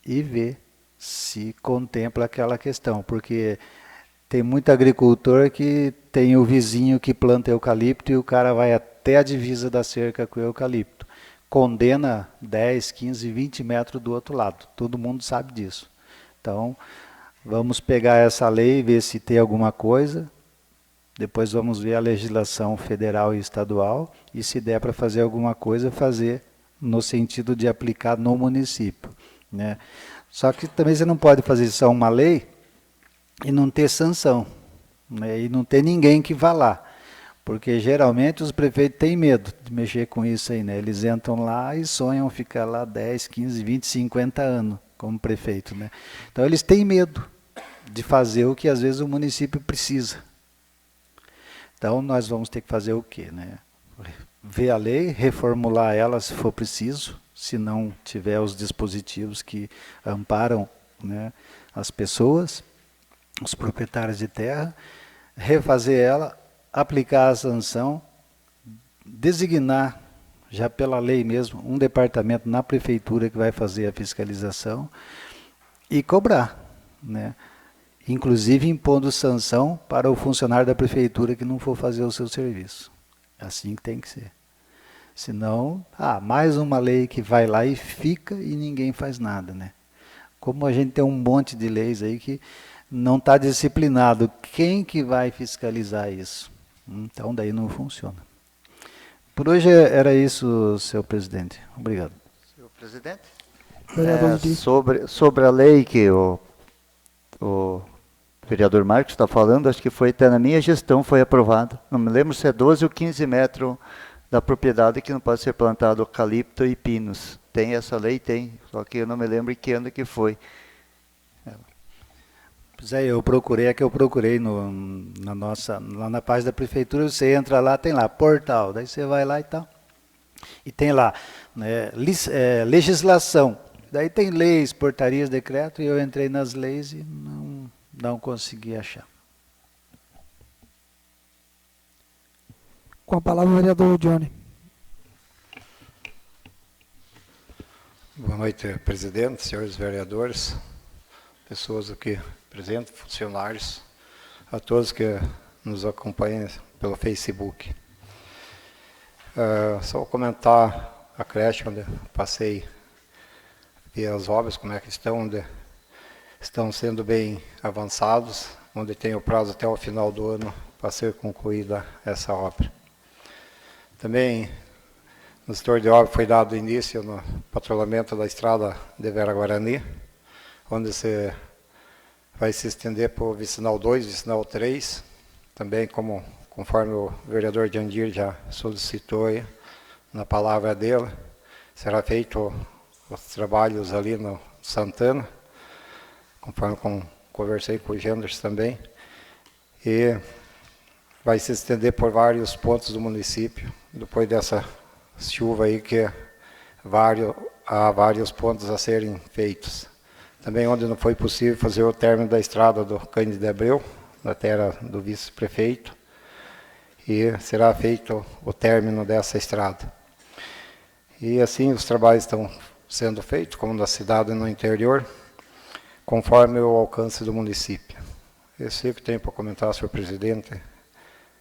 e ver se contempla aquela questão, porque tem muito agricultor que tem o vizinho que planta eucalipto e o cara vai até a divisa da cerca com o eucalipto. Condena 10, 15, 20 metros do outro lado. Todo mundo sabe disso. Então, vamos pegar essa lei e ver se tem alguma coisa. Depois vamos ver a legislação federal e estadual. E se der para fazer alguma coisa, fazer no sentido de aplicar no município, né? Só que também você não pode fazer só uma lei e não ter sanção, né? E não ter ninguém que vá lá. Porque geralmente os prefeitos têm medo de mexer com isso aí, né? Eles entram lá e sonham ficar lá 10, 15, 20, 50 anos como prefeito, né? Então eles têm medo de fazer o que às vezes o município precisa. Então nós vamos ter que fazer o quê, né? Ver a lei, reformular ela se for preciso, se não tiver os dispositivos que amparam, né, as pessoas, os proprietários de terra, refazer ela, aplicar a sanção, designar, já pela lei mesmo, um departamento na prefeitura que vai fazer a fiscalização e cobrar, né? Inclusive impondo sanção para o funcionário da prefeitura que não for fazer o seu serviço. É assim que tem que ser. Senão, mais uma lei que vai lá e fica e ninguém faz nada, né? Como a gente tem um monte de leis aí que não está disciplinado, quem que vai fiscalizar isso? Então, daí não funciona. Por hoje era isso, senhor presidente. Obrigado. Senhor presidente? Sobre a lei que o vereador Marcos está falando, acho que foi até na minha gestão foi aprovado. Não me lembro se é 12 ou 15 metros da propriedade que não pode ser plantado eucalipto e pinos. Tem essa lei? Tem. Só que eu não me lembro em que ano que foi. Pois é, eu procurei lá na página da prefeitura, você entra lá, tem lá, portal, daí você vai lá e tal. E tem lá, né, legislação, daí tem leis, portarias, decreto, e eu entrei nas leis e não consegui achar. Com a palavra o vereador Johnny. Boa noite, presidente, senhores vereadores, pessoas aqui presentes, funcionários, a todos que nos acompanham pelo Facebook. Só vou comentar a creche onde passei, ver as obras, como é que estão, onde estão sendo bem avançados, onde tem o prazo até o final do ano para ser concluída essa obra. Também, no setor de obra, foi dado início no patrulhamento da estrada de Vera Guarani, onde vai se estender para o vicinal 2, vicinal 3, também conforme o vereador Jandir já solicitou aí, na palavra dele, será feito os trabalhos ali no Santana, conforme conversei com o Genders também, e vai se estender por vários pontos do município, depois dessa chuva aí que há vários pontos a serem feitos. Também onde não foi possível fazer o término da estrada do Cândido de Abreu, na terra do vice-prefeito, e será feito o término dessa estrada. E assim os trabalhos estão sendo feitos, como na cidade e no interior, conforme o alcance do município. Esse é o que tenho para comentar, senhor presidente,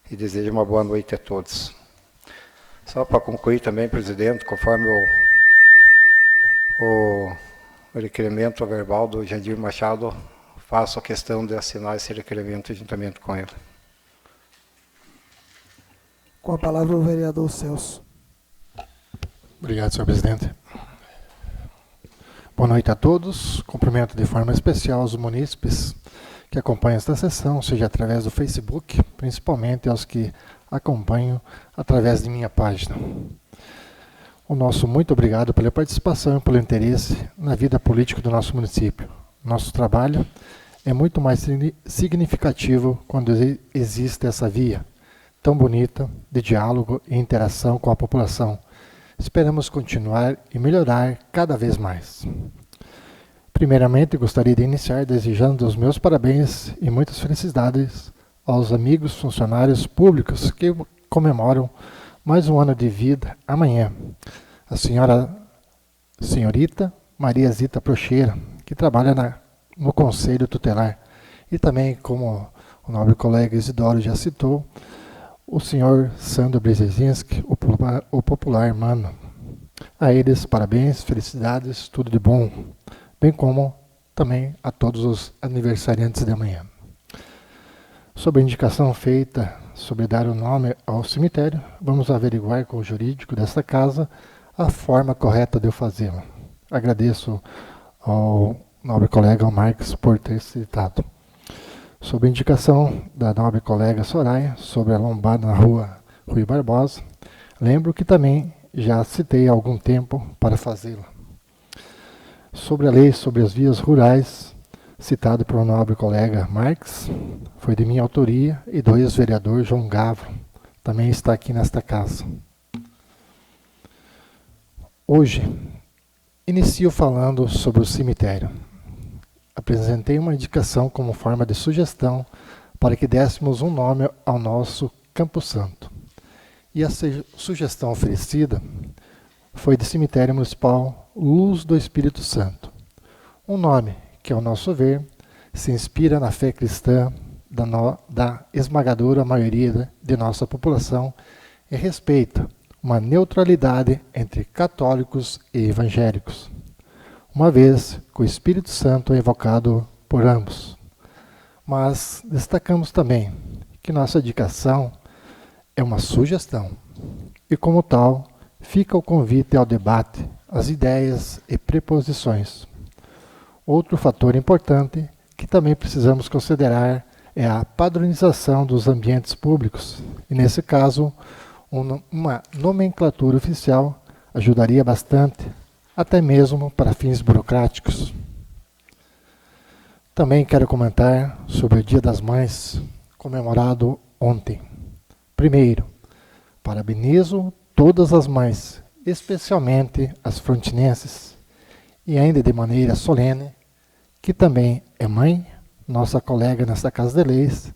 e desejo uma boa noite a todos. Só para concluir também, presidente, conforme o requerimento verbal do Jandir Machado, faço a questão de assinar esse requerimento juntamente com ele. Com a palavra o vereador Celso. Obrigado, senhor presidente. Boa noite a todos. Cumprimento de forma especial aos munícipes que acompanham esta sessão, seja através do Facebook, principalmente aos que acompanham através de minha página. O nosso muito obrigado pela participação e pelo interesse na vida política do nosso município. Nosso trabalho é muito mais significativo quando existe essa via tão bonita de diálogo e interação com a população. Esperamos continuar e melhorar cada vez mais. Primeiramente, gostaria de iniciar desejando os meus parabéns e muitas felicidades aos amigos funcionários públicos que comemoram mais um ano de vida amanhã. A senhorita Maria Zita Procheira, que trabalha no Conselho Tutelar. E também, como o nobre colega Isidoro já citou, o senhor Sandro Brzezinski, o popular mano. A eles, parabéns, felicidades, tudo de bom. Bem como também a todos os aniversariantes de amanhã. Sobre a indicação feita sobre dar o nome ao cemitério, vamos averiguar com o jurídico desta casa a forma correta de eu fazê-lo. Agradeço ao nobre colega Marques por ter citado. Sobre a indicação da nobre colega Soraya sobre a lombada na rua Rui Barbosa, lembro que também já citei há algum tempo para fazê-la. Sobre a lei sobre as vias rurais, citado pelo nobre colega Marques, foi de minha autoria e do ex-vereador João Gavro, também está aqui nesta casa. Hoje, inicio falando sobre o cemitério. Apresentei uma indicação como forma de sugestão para que dessemos um nome ao nosso Campo Santo. E a sugestão oferecida foi de Cemitério Municipal Luz do Espírito Santo. Um nome que, ao nosso ver, se inspira na fé cristã da esmagadora maioria de nossa população e respeita uma neutralidade entre católicos e evangélicos, uma vez que o Espírito Santo é invocado por ambos. Mas destacamos também que nossa indicação é uma sugestão e, como tal, fica o convite ao debate, às ideias e preposições. Outro fator importante que também precisamos considerar é a padronização dos ambientes públicos, e nesse caso, uma nomenclatura oficial ajudaria bastante, até mesmo para fins burocráticos. Também quero comentar sobre o Dia das Mães, comemorado ontem. Primeiro, parabenizo todas as mães, especialmente as frontinenses, e ainda de maneira solene, que também é mãe, nossa colega nesta Casa de Leis,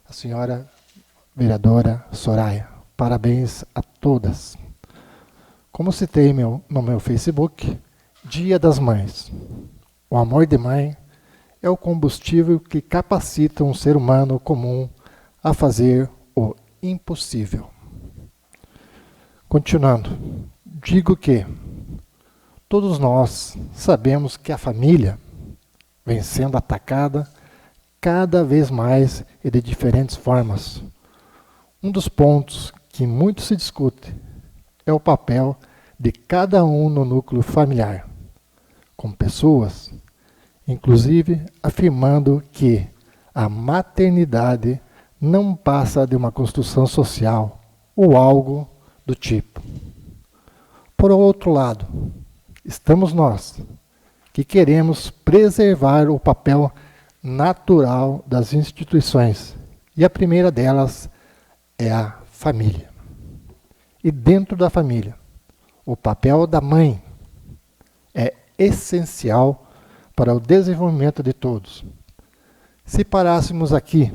a senhora vereadora Soraya. Parabéns a todas. Como citei no meu Facebook, Dia das Mães. O amor de mãe é o combustível que capacita um ser humano comum a fazer o impossível. Continuando, digo que todos nós sabemos que a família vem sendo atacada cada vez mais e de diferentes formas. Um dos pontos que muito se discute é o papel de cada um no núcleo familiar, com pessoas, inclusive afirmando que a maternidade não passa de uma construção social ou algo do tipo. Por outro lado, estamos nós, que queremos preservar o papel natural das instituições, e a primeira delas é a família. E dentro da família, o papel da mãe é essencial para o desenvolvimento de todos. Se parássemos aqui,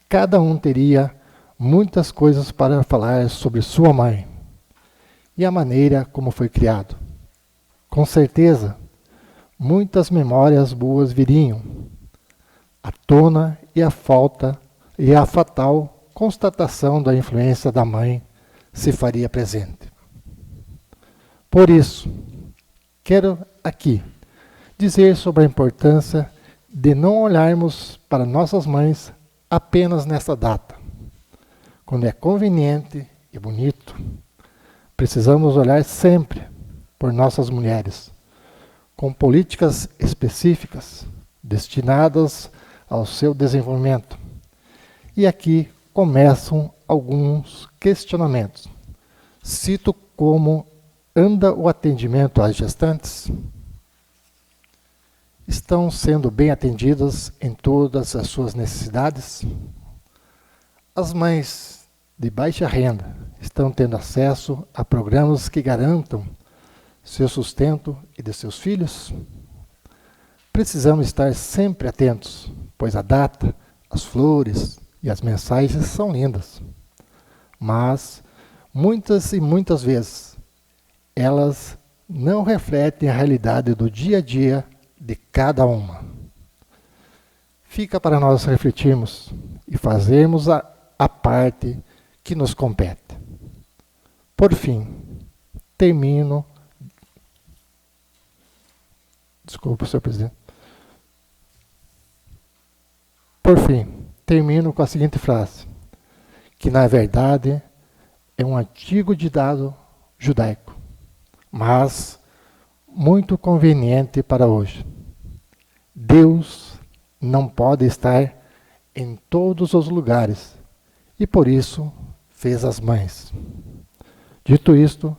cada um teria muitas coisas para falar sobre sua mãe e a maneira como foi criado. Com certeza, muitas memórias boas viriam à tona e a fatal constatação da influência da mãe se faria presente. Por isso, quero aqui dizer sobre a importância de não olharmos para nossas mães apenas nessa data, quando é conveniente e bonito. Precisamos olhar sempre por nossas mulheres, com políticas específicas destinadas ao seu desenvolvimento. E aqui começam alguns questionamentos. Cito como Anda o atendimento às gestantes? Estão sendo bem atendidas em todas as suas necessidades? As mães de baixa renda estão tendo acesso a programas que garantam seu sustento e de seus filhos? Precisamos estar sempre atentos, pois a data, as flores e as mensagens são lindas. Mas, muitas e muitas vezes, elas não refletem a realidade do dia a dia de cada uma. Fica para nós refletirmos e fazermos a parte que nos compete. Por fim, termino. Desculpa, senhor presidente. Por fim, termino com a seguinte frase, que na verdade é um antigo ditado judaico, mas muito conveniente para hoje. Deus não pode estar em todos os lugares e por isso fez as mães. Dito isto,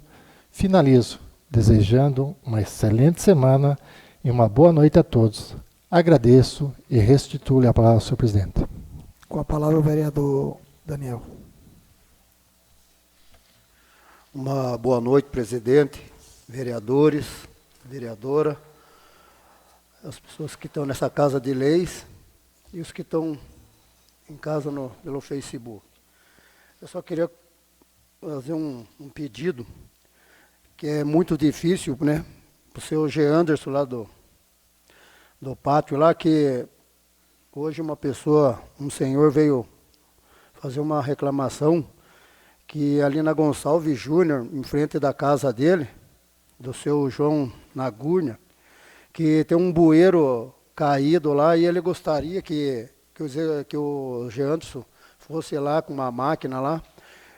finalizo desejando uma excelente semana e uma boa noite a todos. Agradeço e restituo a palavra ao senhor presidente. Com a palavra o vereador Daniel. Uma boa noite, presidente, vereadores, vereadora, as pessoas que estão nessa casa de leis e os que estão em casa pelo Facebook. Eu só queria fazer um pedido, que é muito difícil, né, para o senhor G. Anderson, lá do pátio, lá, que hoje um senhor veio fazer uma reclamação, que ali na Gonçalves Júnior, em frente da casa dele, do seu João Nagurnia, que tem um bueiro caído lá e ele gostaria que o G. Anderson fosse lá com uma máquina lá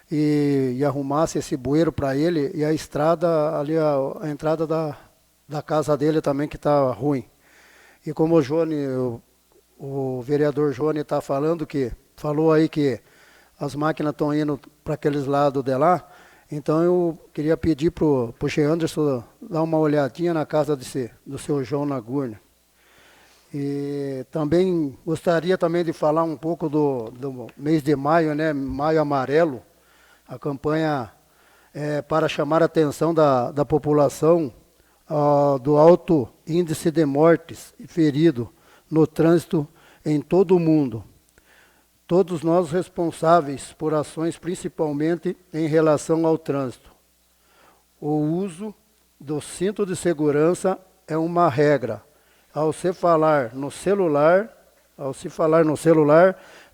e arrumasse esse bueiro para ele, e a estrada ali, a entrada da casa dele também, que está ruim. E como o vereador Johnny está falou aí que as máquinas estão indo para aqueles lados de lá, então eu queria pedir para o G. Anderson dar uma olhadinha na casa do seu João Nagurnia. E também gostaria também de falar um pouco do mês de maio, né, Maio Amarelo, a campanha para chamar a atenção da população do alto índice de mortes e feridos no trânsito em todo o mundo. Todos nós responsáveis por ações principalmente em relação ao trânsito. O uso do cinto de segurança é uma regra. Ao se falar no celular,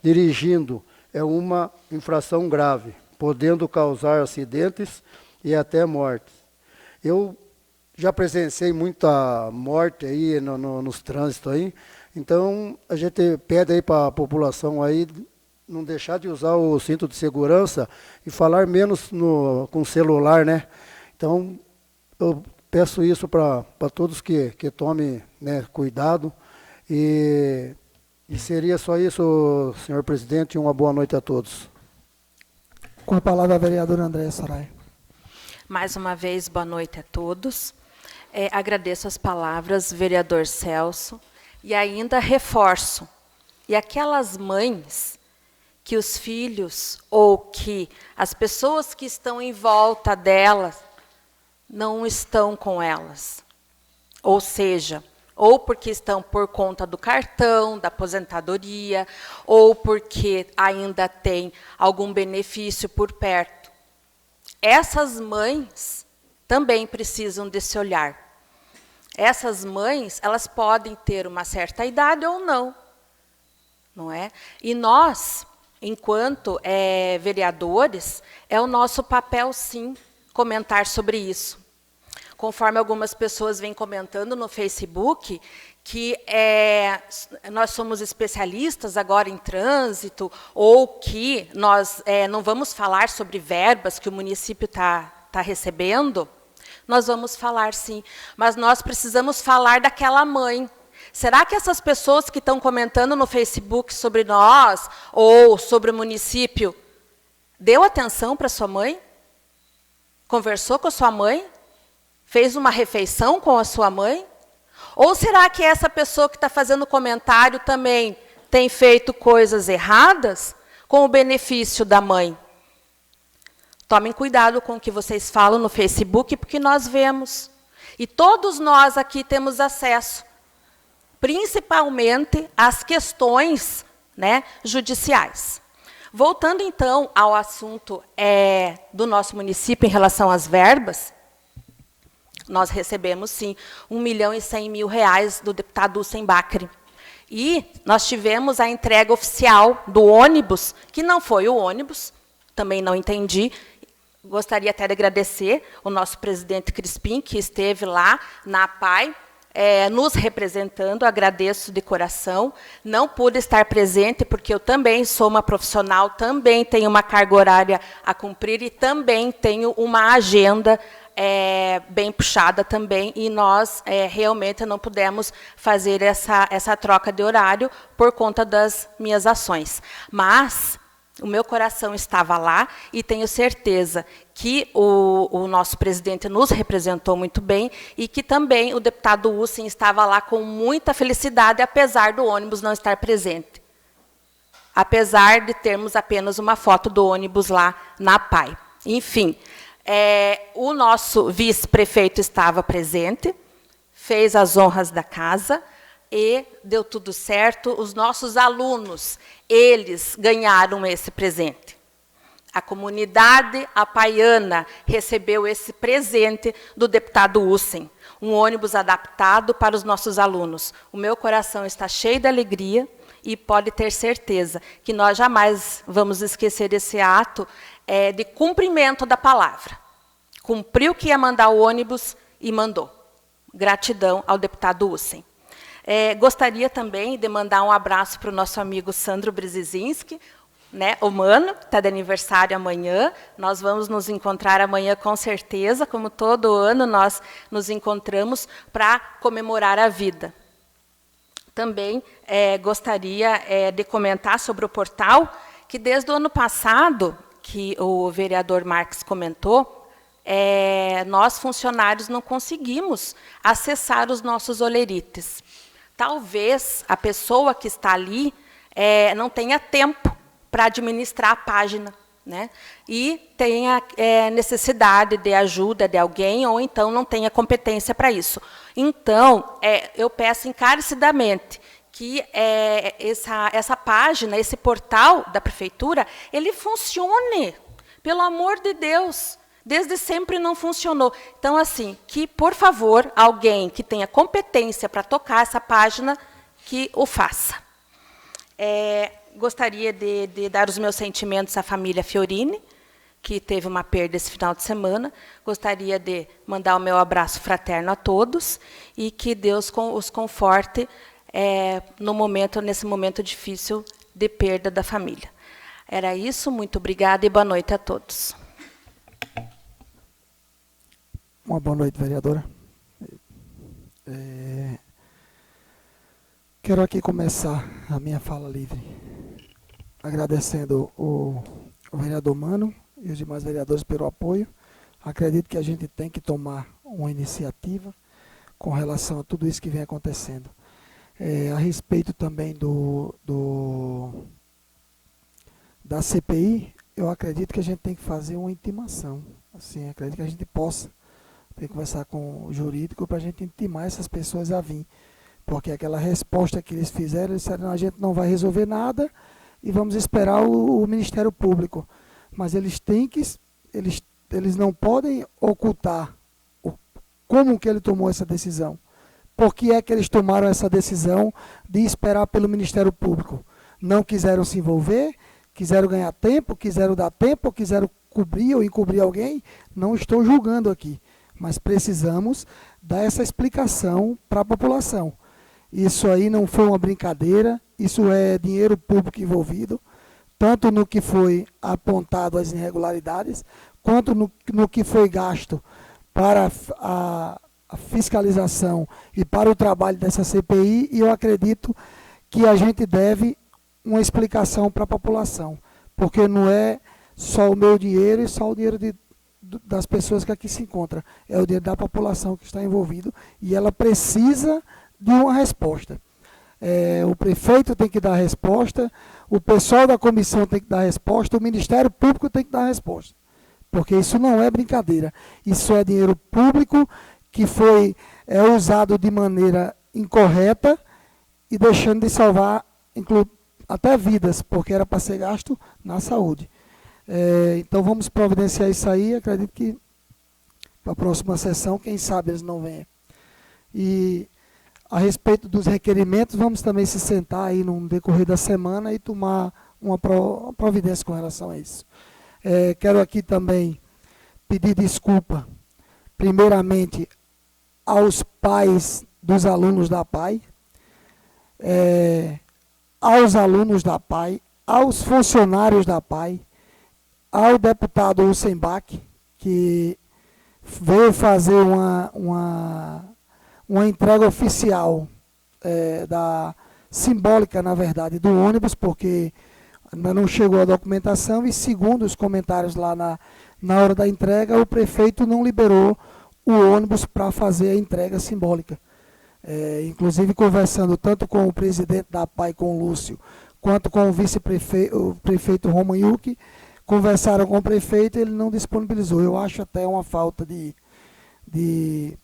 dirigindo é uma infração grave, podendo causar acidentes e até mortes. Eu já presenciei muita morte aí nos trânsitos aí, então a gente pede aí para a população aí não deixar de usar o cinto de segurança e falar menos com o celular, né? Então eu peço isso para todos que tomem, né, cuidado, e seria só isso, senhor presidente, e uma boa noite a todos. Com a palavra a vereadora Andréa Sarai. Mais uma vez, boa noite a todos. Agradeço as palavras, vereador Celso, e ainda reforço. E aquelas mães que os filhos ou que as pessoas que estão em volta delas não estão com elas. Ou seja, ou porque estão por conta do cartão, da aposentadoria, ou porque ainda tem algum benefício por perto. Essas mães também precisam desse olhar. Essas mães, elas podem ter uma certa idade ou não, não é? E nós, enquanto vereadores, é o nosso papel, sim, comentar sobre isso. Conforme algumas pessoas vêm comentando no Facebook, que nós somos especialistas agora em trânsito, ou que nós não vamos falar sobre verbas que o município está recebendo. Nós vamos falar, sim, mas nós precisamos falar daquela mãe. Será que essas pessoas que estão comentando no Facebook sobre nós, ou sobre o município, deu atenção para sua mãe? Conversou com a sua mãe? Fez uma refeição com a sua mãe? Ou será que essa pessoa que está fazendo comentário também tem feito coisas erradas com o benefício da mãe? Tomem cuidado com o que vocês falam no Facebook, porque nós vemos. E todos nós aqui temos acesso, principalmente às questões, né, judiciais. Voltando, então, ao assunto do nosso município em relação às verbas, nós recebemos, sim, R$1.100.000 do deputado Hussein Bacri. E nós tivemos a entrega oficial do ônibus, que não foi o ônibus, também não entendi. Gostaria até de agradecer o nosso presidente Crispim, que esteve lá na APAI, nos representando, agradeço de coração. Não pude estar presente, porque eu também sou uma profissional, também tenho uma carga horária a cumprir e também tenho uma agenda bem puxada também, e nós realmente não pudemos fazer essa troca de horário por conta das minhas ações. Mas o meu coração estava lá e tenho certeza que o nosso presidente nos representou muito bem e que também o deputado Hussein estava lá com muita felicidade, apesar do ônibus não estar presente. Apesar de termos apenas uma foto do ônibus lá na PAI. Enfim, o nosso vice-prefeito estava presente, fez as honras da casa, e deu tudo certo. Os nossos alunos, eles ganharam esse presente. A comunidade apaiana recebeu esse presente do deputado Hussein, um ônibus adaptado para os nossos alunos. O meu coração está cheio de alegria e pode ter certeza que nós jamais vamos esquecer esse ato de cumprimento da palavra. Cumpriu que ia mandar o ônibus e mandou. Gratidão ao deputado Hussein. Gostaria também de mandar um abraço para o nosso amigo Sandro Brzezinski, né, humano, que está de aniversário amanhã. Nós vamos nos encontrar amanhã com certeza, como todo ano nós nos encontramos para comemorar a vida. Também gostaria de comentar sobre o portal, que desde o ano passado, que o vereador Marques comentou, nós funcionários não conseguimos acessar os nossos olerites. Talvez a pessoa que está ali não tenha tempo para administrar a página, né? E tenha necessidade de ajuda de alguém, ou então não tenha competência para isso. Então, eu peço encarecidamente que essa página, esse portal da prefeitura, ele funcione, pelo amor de Deus. Desde sempre não funcionou. Então, assim, que, por favor, alguém que tenha competência para tocar essa página, que o faça. Gostaria de dar os meus sentimentos à família Fiorini, que teve uma perda esse final de semana. Gostaria de mandar o meu abraço fraterno a todos e que Deus os conforte nesse momento difícil de perda da família. Era isso, muito obrigada e boa noite a todos. Uma boa noite, vereadora. Quero aqui começar a minha fala livre, agradecendo o vereador Mano e os demais vereadores pelo apoio. Acredito que a gente tem que tomar uma iniciativa com relação a tudo isso que vem acontecendo. A respeito também da CPI, eu acredito que a gente tem que fazer uma intimação. Assim, acredito que a gente possa ter que conversar com o jurídico para a gente intimar essas pessoas a vir. Porque aquela resposta que eles fizeram, eles disseram, a gente não vai resolver nada e vamos esperar o Ministério Público. Mas eles têm que, eles não podem ocultar como que ele tomou essa decisão. Por que é que eles tomaram essa decisão de esperar pelo Ministério Público? Não quiseram se envolver, quiseram ganhar tempo, quiseram dar tempo, quiseram cobrir ou encobrir alguém? Não estou julgando aqui, mas precisamos dar essa explicação para a população. Isso aí não foi uma brincadeira, isso é dinheiro público envolvido, tanto no que foi apontado as irregularidades, quanto no que foi gasto para a fiscalização e para o trabalho dessa CPI, e eu acredito que a gente deve uma explicação para a população, porque não é só o meu dinheiro e só o dinheiro das pessoas que aqui se encontram, é o dinheiro da população que está envolvido e ela precisa de uma resposta. O prefeito tem que dar a resposta, o pessoal da comissão tem que dar a resposta, o Ministério Público tem que dar a resposta. Porque isso não é brincadeira. Isso é dinheiro público que foi usado de maneira incorreta e deixando de salvar até vidas, porque era para ser gasto na saúde. Então vamos providenciar isso aí, acredito que para a próxima sessão, quem sabe eles não venham. E a respeito dos requerimentos, vamos também se sentar aí no decorrer da semana e tomar uma providência com relação a isso. Quero aqui também pedir desculpa, primeiramente, aos pais dos alunos da PAI, aos alunos da PAI, aos funcionários da PAI, ao deputado Hussenbach, que veio fazer uma entrega oficial, simbólica, na verdade, do ônibus, porque ainda não chegou a documentação e, segundo os comentários lá na hora da entrega, o prefeito não liberou o ônibus para fazer a entrega simbólica. Inclusive, conversando tanto com o presidente da PAI, com o Lúcio, quanto com o vice-prefeito Roman Yuki, conversaram com o prefeito e ele não disponibilizou. Eu acho até uma falta de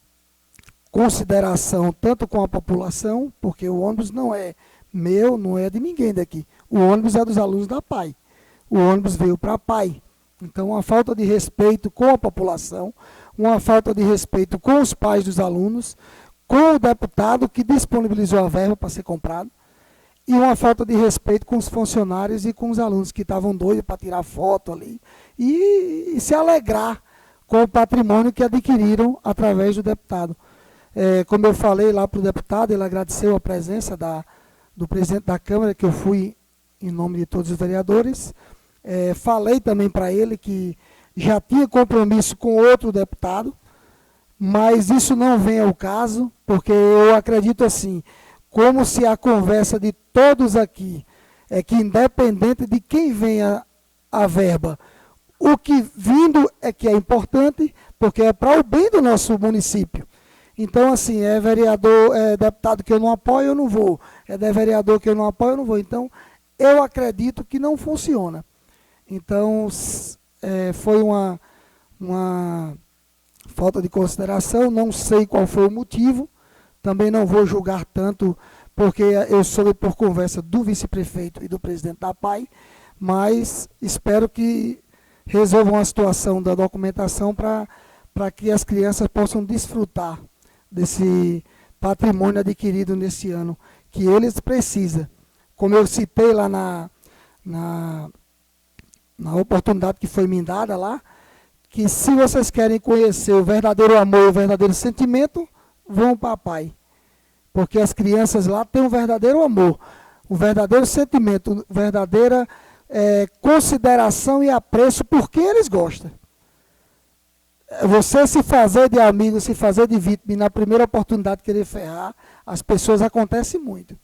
consideração tanto com a população, porque o ônibus não é meu, não é de ninguém daqui. O ônibus é dos alunos da PAI. O ônibus veio para a PAI. Então, uma falta de respeito com a população, uma falta de respeito com os pais dos alunos, com o deputado que disponibilizou a verba para ser comprado, e uma falta de respeito com os funcionários e com os alunos que estavam doidos para tirar foto ali e se alegrar com o patrimônio que adquiriram através do deputado. Como eu falei lá para o deputado, ele agradeceu a presença do presidente da Câmara, que eu fui em nome de todos os vereadores. Falei também para ele que já tinha compromisso com outro deputado, mas isso não vem ao caso, porque eu acredito assim, como se a conversa de todos aqui é que, independente de quem venha a verba, o que vindo é que é importante, porque é para o bem do nosso município. Então, assim, vereador, deputado que eu não apoio, eu não vou. Vereador que eu não apoio, eu não vou. Então, eu acredito que não funciona. Então, foi uma falta de consideração, não sei qual foi o motivo, também não vou julgar tanto, porque eu soube por conversa do vice-prefeito e do presidente da PAI, mas espero que resolvam a situação da documentação para que as crianças possam desfrutar desse patrimônio adquirido nesse ano, que eles precisam. Como eu citei lá na oportunidade que foi me dada lá, que se vocês querem conhecer o verdadeiro amor, o verdadeiro sentimento, vão para a PAI. Porque as crianças lá têm um verdadeiro amor, um verdadeiro sentimento, verdadeira consideração e apreço por quem eles gostam. Você se fazer de amigo, se fazer de vítima, e na primeira oportunidade querer ferrar, as pessoas acontecem muito.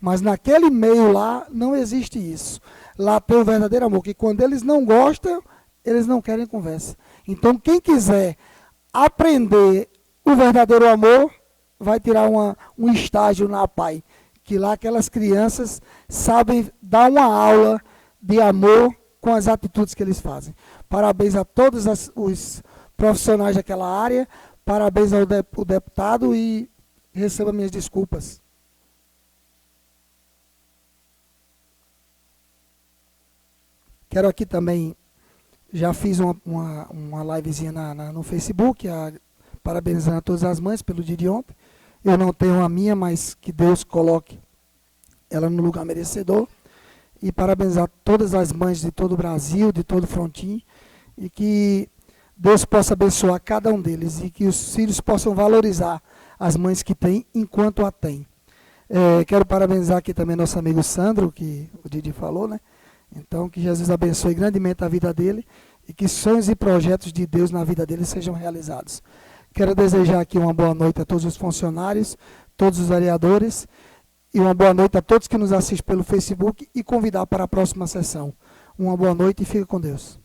Mas naquele meio lá não existe isso. Lá tem o verdadeiro amor, que quando eles não gostam, eles não querem conversa. Então, quem quiser aprender o verdadeiro amor, vai tirar um estágio na PAI, que lá aquelas crianças sabem dar uma aula de amor com as atitudes que eles fazem. Parabéns a todos os profissionais daquela área, parabéns ao deputado e receba minhas desculpas. Quero aqui também, já fiz uma livezinha no Facebook, parabenizando a todas as mães pelo dia de ontem. Eu não tenho a minha, mas que Deus coloque ela no lugar merecedor. E parabenizar todas as mães de todo o Brasil, de todo o Frontin, e que Deus possa abençoar cada um deles e que os filhos possam valorizar as mães que têm enquanto a têm. Quero parabenizar aqui também nosso amigo Sandro, que o Didi falou, né? Então, que Jesus abençoe grandemente a vida dele e que sonhos e projetos de Deus na vida dele sejam realizados. Quero desejar aqui uma boa noite a todos os funcionários, todos os vereadores, e uma boa noite a todos que nos assistem pelo Facebook e convidar para a próxima sessão. Uma boa noite e fique com Deus.